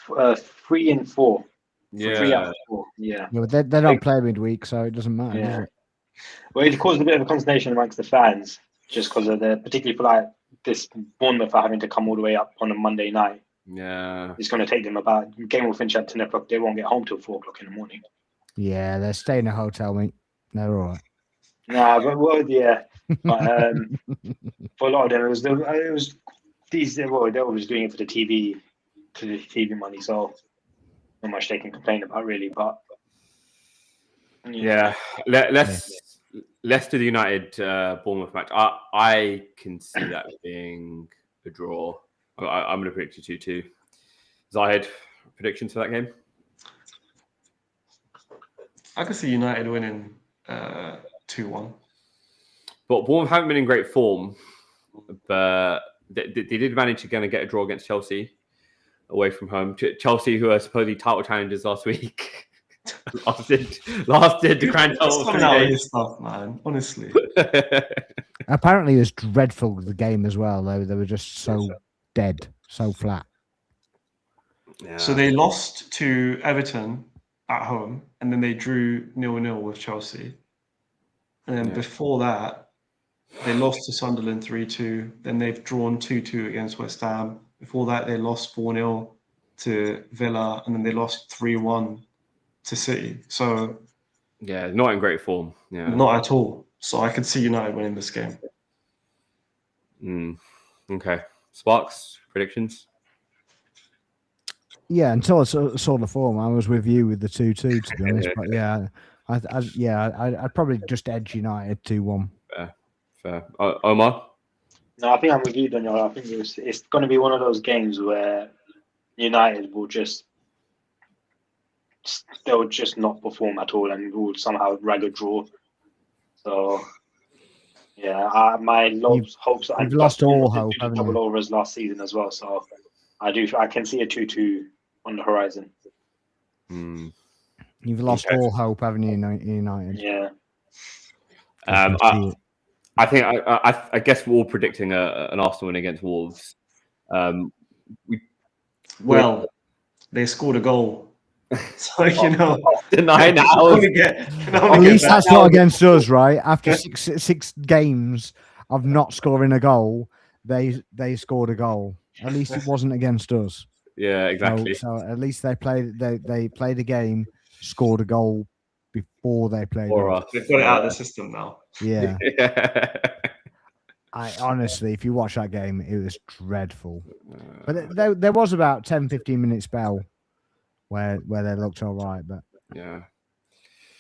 3 and 4. Yeah. 3 out of 4. Yeah. But they don't play midweek, so it doesn't matter, does it? Well, it caused a bit of a consternation amongst the fans, just because of particularly for like this Bournemouth are having to come all the way up on a Monday night. Yeah. It's going to take them the game will finish at 10 o'clock. They won't get home till 4 o'clock in the morning. Yeah, they're staying in a hotel, mate. They're all right. Nah, but yeah. But for a lot of them, it was these. Well, they're always doing it for the TV money, so not much they can complain about really. But Yeah, let's do the United Bournemouth match. I can see that being a draw. I'm going to predict a 2-2. Zahid, predictions for that game? I can see United winning 2-1. But Bournemouth haven't been in great form, but they did manage to get a draw against Chelsea away from home. Chelsea, who are supposedly title challengers last week, lasted the grand total of 3 days. Stuff, man. Honestly, Apparently, it was dreadful, the game as well. They were just so dead, so flat. Yeah. So they lost to Everton at home, and then they drew 0-0 with Chelsea. And then before that, they lost to Sunderland 3-2. Then they've drawn 2-2 against West Ham. Before that, they lost 4-0 to Villa, and then they lost 3-1 to City. So yeah, not in great form. Yeah, not at all. So I could see United winning this game. Okay, Sparx predictions. Yeah, until I saw the form, I was with you with the 2-2, to be honest. But yeah, I'd probably just edge United 2-1. Fair. Omar? No, I think I'm with you, Daniel. I think it's going to be one of those games where United will they'll just not perform at all and will somehow drag a draw. So, yeah, my hopes. You've lost all hope, haven't you? Double overs last season as well. So, I can see a 2-2 on the horizon. You've lost all hope, haven't you, United? Yeah. I think I guess we're all predicting an Arsenal win against Wolves. They scored a goal, so deny now. At least that's not against us, right? After six games of not scoring a goal, they scored a goal. At least it wasn't against us. Yeah, exactly. So at least they played a game, scored a goal before they played. They've got it out of the system now. Yeah. I honestly, if you watch that game, it was dreadful. But there was about 10-15 minute spell where they looked all right. But yeah,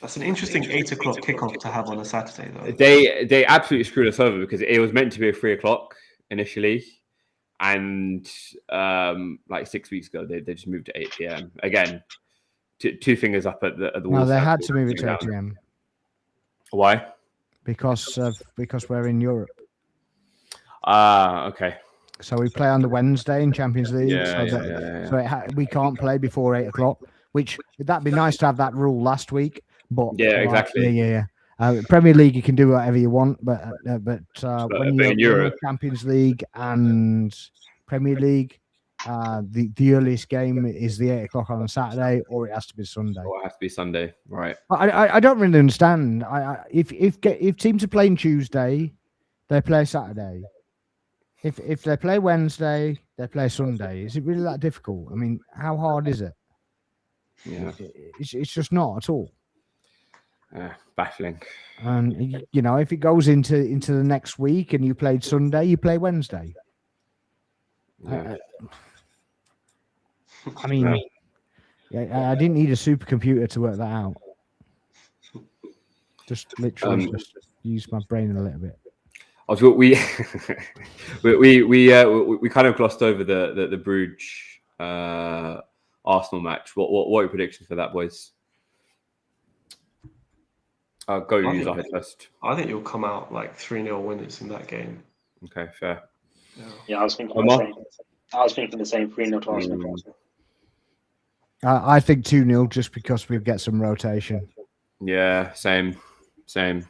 that's an interesting 8 o'clock kickoff to have on a Saturday, though. They absolutely screwed us over because it was meant to be a 3 o'clock initially, and like 6 weeks ago they just moved to 8 p.m. again. Two fingers up at the wall. No, they had to move it to 8 p.m. Why? Because we're in Europe. Okay. So we play on the Wednesday in Champions League. So we can't play before 8 o'clock. Which that'd be nice to have that rule last week. But exactly. Yeah. Premier League, you can do whatever you want, but when you're in Europe, Champions League and Premier League, the earliest game is the 8 o'clock on a Saturday, or it has to be Sunday. Or it has to be Sunday, right? I don't really understand. If teams are playing Tuesday, they play Saturday. If they play Wednesday, they play Sunday. Is it really that difficult? I mean, how hard is it? Yeah, it's just not at all. Baffling. And if it goes into the next week and you played Sunday, you play Wednesday. Yeah. I mean, I didn't need a supercomputer to work that out. Just literally just use my brain a little bit. We kind of glossed over the Bruges Arsenal match. What are your predictions for that, boys? Go use our head first. I think you'll come out like 3-0 winners in that game. Okay, fair. Yeah, I was thinking the same 3-0 to Arsenal. I think 2-0 just because we get some rotation. Yeah, same. I'm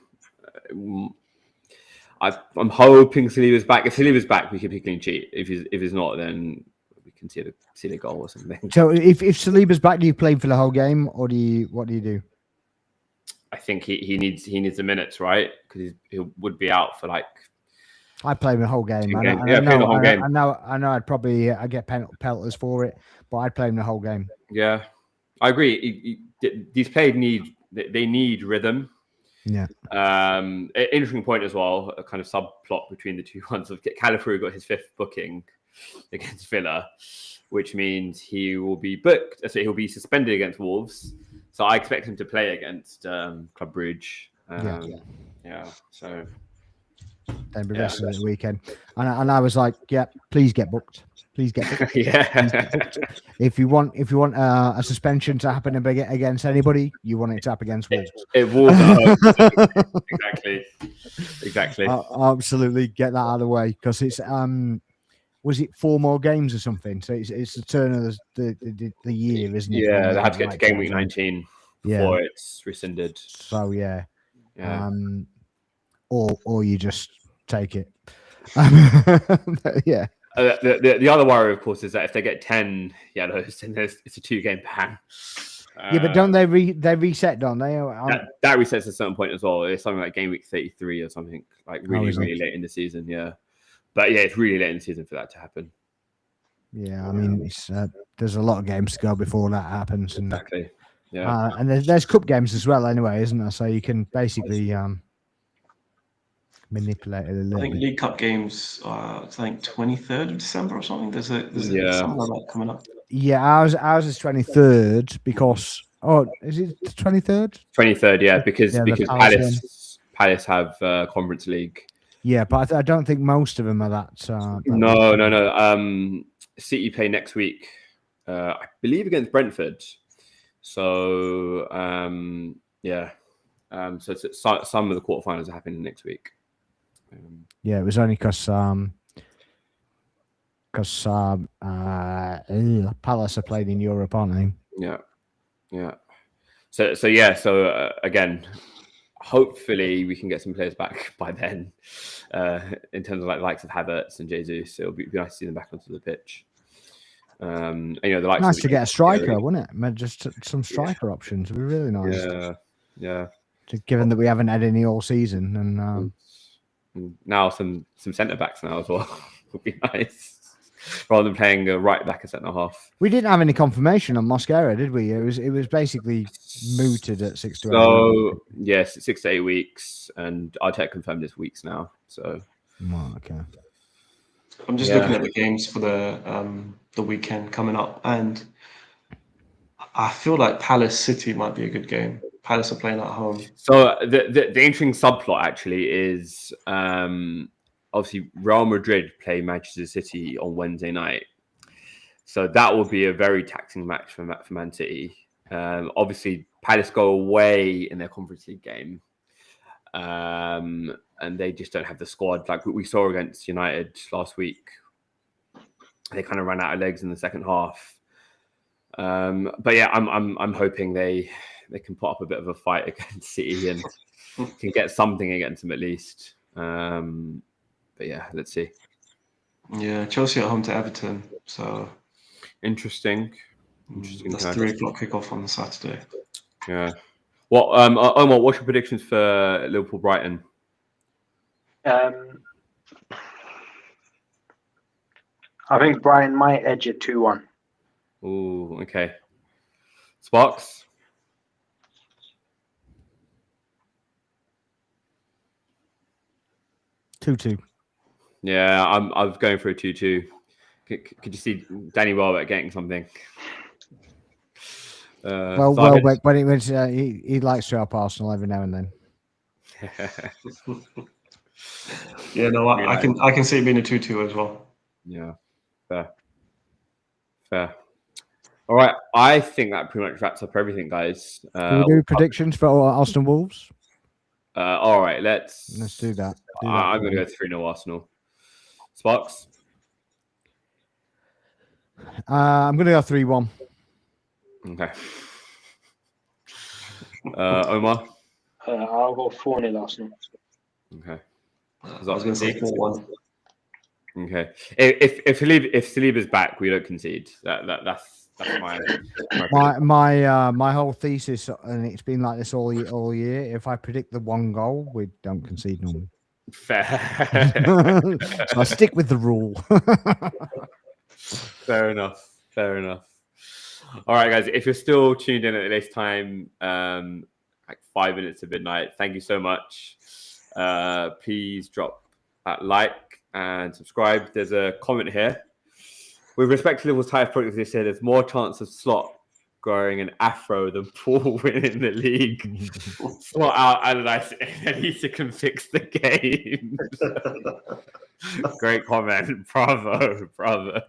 hoping Saliba's back. If Saliba's back, we can pick clean sheet. If he's not, then we can see the goal or something. So if Saliba's back, do you play him for the whole game, or what do you do? I think he needs the minutes, right? Because he would be out for like. I play him the whole game. I know. I'd get pelters for it, but I'd play him the whole game. Yeah, I agree. These players need rhythm. Yeah. Interesting point as well. A kind of subplot between the two ones of Calafrio got his 5th booking against Villa, which means he will be booked. So he'll be suspended against Wolves. So I expect him to play against Club Brugge. Yeah. So then be rested at the weekend. And I was like, yeah, please get booked. Please get booked. yeah. Please get booked. If you want a suspension to happen against anybody, you want it to happen against Wolves. It Wolves at home. Exactly. Absolutely, get that out of the way because it's was it 4 more games or something? So it's the turn of the year, isn't it? Yeah, they have to get to game week 19 before it's rescinded. So yeah. Yeah. Or you just take it. Yeah. The other worry, of course, is that if they get 10 yellows, then it's a 2-game ban. Yeah, but don't they reset? Don't they? That resets at a certain point as well. It's something like game week 33 or something, like really late in the season. Yeah, but yeah, it's really late in the season for that to happen. Yeah, I mean, it's there's a lot of games to go before that happens. And, exactly. Yeah, and there's cup games as well, anyway, isn't there? So you can basically manipulate it a little bit. I think League Cup games are, I think, 23rd of December or something. There's something like that coming up. Yeah, ours is 23rd because is it 23rd? 23rd, yeah, because Palace have Conference League. Yeah, but I don't think most of them are that. No. City play next week, I believe, against Brentford. So so some of the quarterfinals are happening next week. Yeah, it was only because Palace are played in Europe, aren't they? Yeah. So again, hopefully we can get some players back by then. In terms of like likes of Havertz and Jesus, it'll be nice to see them back onto the pitch. And, the likes nice to get a striker, wouldn't it? Just some striker options would be really nice. Yeah. Given that we haven't had any all season, and now some centre backs now as well would be nice. Rather than playing a right back and centre half. We didn't have any confirmation on Mosquera, did we? It was basically mooted at 6 to 8 weeks. So yes, 6 to 8 weeks, and Arteta confirmed this weeks now. So okay. I'm just looking at the games for the weekend coming up, and I feel like Palace City might be a good game. Palace are playing at home. So the interesting subplot actually is obviously Real Madrid play Manchester City on Wednesday night. So that will be a very taxing match for Man City. Obviously, Palace go away in their Conference League game. And they just don't have the squad like we saw against United last week. They kind of ran out of legs in the second half. But yeah, I'm hoping they can put up a bit of a fight against City and can get something against them at least. But yeah, let's see. Yeah, Chelsea at home to Everton. So interesting. That's 3 o'clock kickoff on Saturday. Yeah. Omar, what's your predictions for Liverpool Brighton? I think Brighton might edge it 2-1. Oh, okay. Sparx? Two. Yeah, I was going for a 2-2. Could you see Danny Welbeck getting something? Welbeck, when he likes to help Arsenal every now and then. Yeah, no, I can see it being a 2-2 as well. Yeah, fair. All right, I think that pretty much wraps up everything, guys. Can we do predictions for Arsenal Wolves? All right, let's do that. I'm going to go 3-0 Arsenal. Sparx? I'm going to go 3-1. Okay. Omar? I'll go 4-0 Arsenal. Okay. I was going to say 4-1. Okay. If Saliba's back, we don't concede. That's my whole thesis, and it's been like this all year. If I predict the 1 goal, we don't concede normally. Fair. So I stick with the rule. Fair enough. All right, guys. If you're still tuned in at this time, like 5 minutes to midnight, thank you so much. Please drop that like and subscribe. There's a comment here. With respect to Liverpool's highest product this year, there's more chance of slot growing an afro than Paul winning the league. Slot out Allardyce, at least it can fix the game. Great comment. Bravo.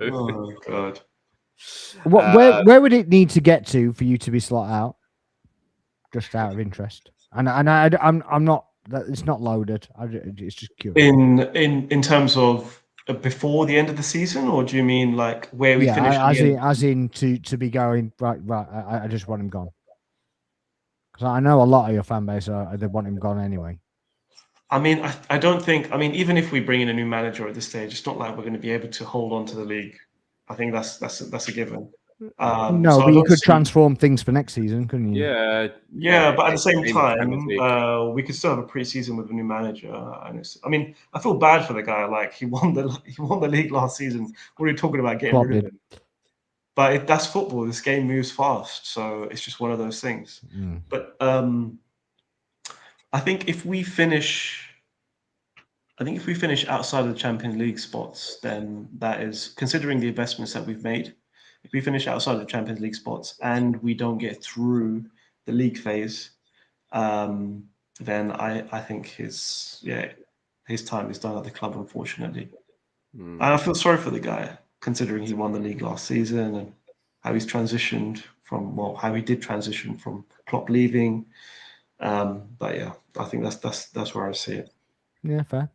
Oh God. Where would it need to get to for you to be slot out? Just out of interest, and I'm not. It's not loaded. It's just curious. In terms of before the end of the season, or do you mean like where we finish? As in to be going right. I just want him gone because I know a lot of your fan base they want him gone anyway. I mean, I don't think. I mean, even if we bring in a new manager at this stage, it's not like we're going to be able to hold on to the league. I think that's a given. No, so but you could transform things for next season, couldn't you? Yeah, but at the same time, we could still have a pre-season with a new manager. And I mean, I feel bad for the guy. Like he won the league last season. What are you talking about getting rid of him? But that's football. This game moves fast, so it's just one of those things. But I think if we finish outside of the Champions League spots, then that is, considering the investments that we've made, if we finish outside of the Champions League spots and we don't get through the league phase, then I think his time is done at the club, unfortunately. And I feel sorry for the guy, considering he won the league last season and how he's transitioned how he did transition from Klopp leaving. But yeah, I think that's where I see it. Yeah, fair.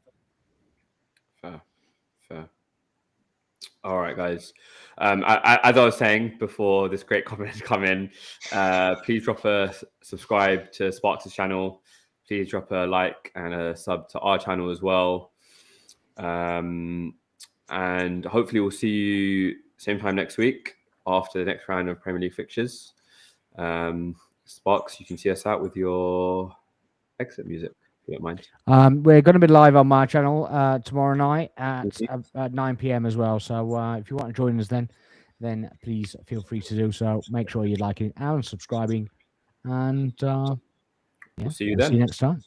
All right, guys. As I was saying before this great comment has come in, please drop a subscribe to Sparx' channel. Please drop a like and a sub to our channel as well. And hopefully we'll see you same time next week after the next round of Premier League fixtures. Sparx, you can see us out with your exit music. Don't mind. We're going to be live on my channel tomorrow night at 9 p.m. as well. So if you want to join us then please feel free to do so. Make sure you're liking and subscribing. And we'll see you then. See you next time.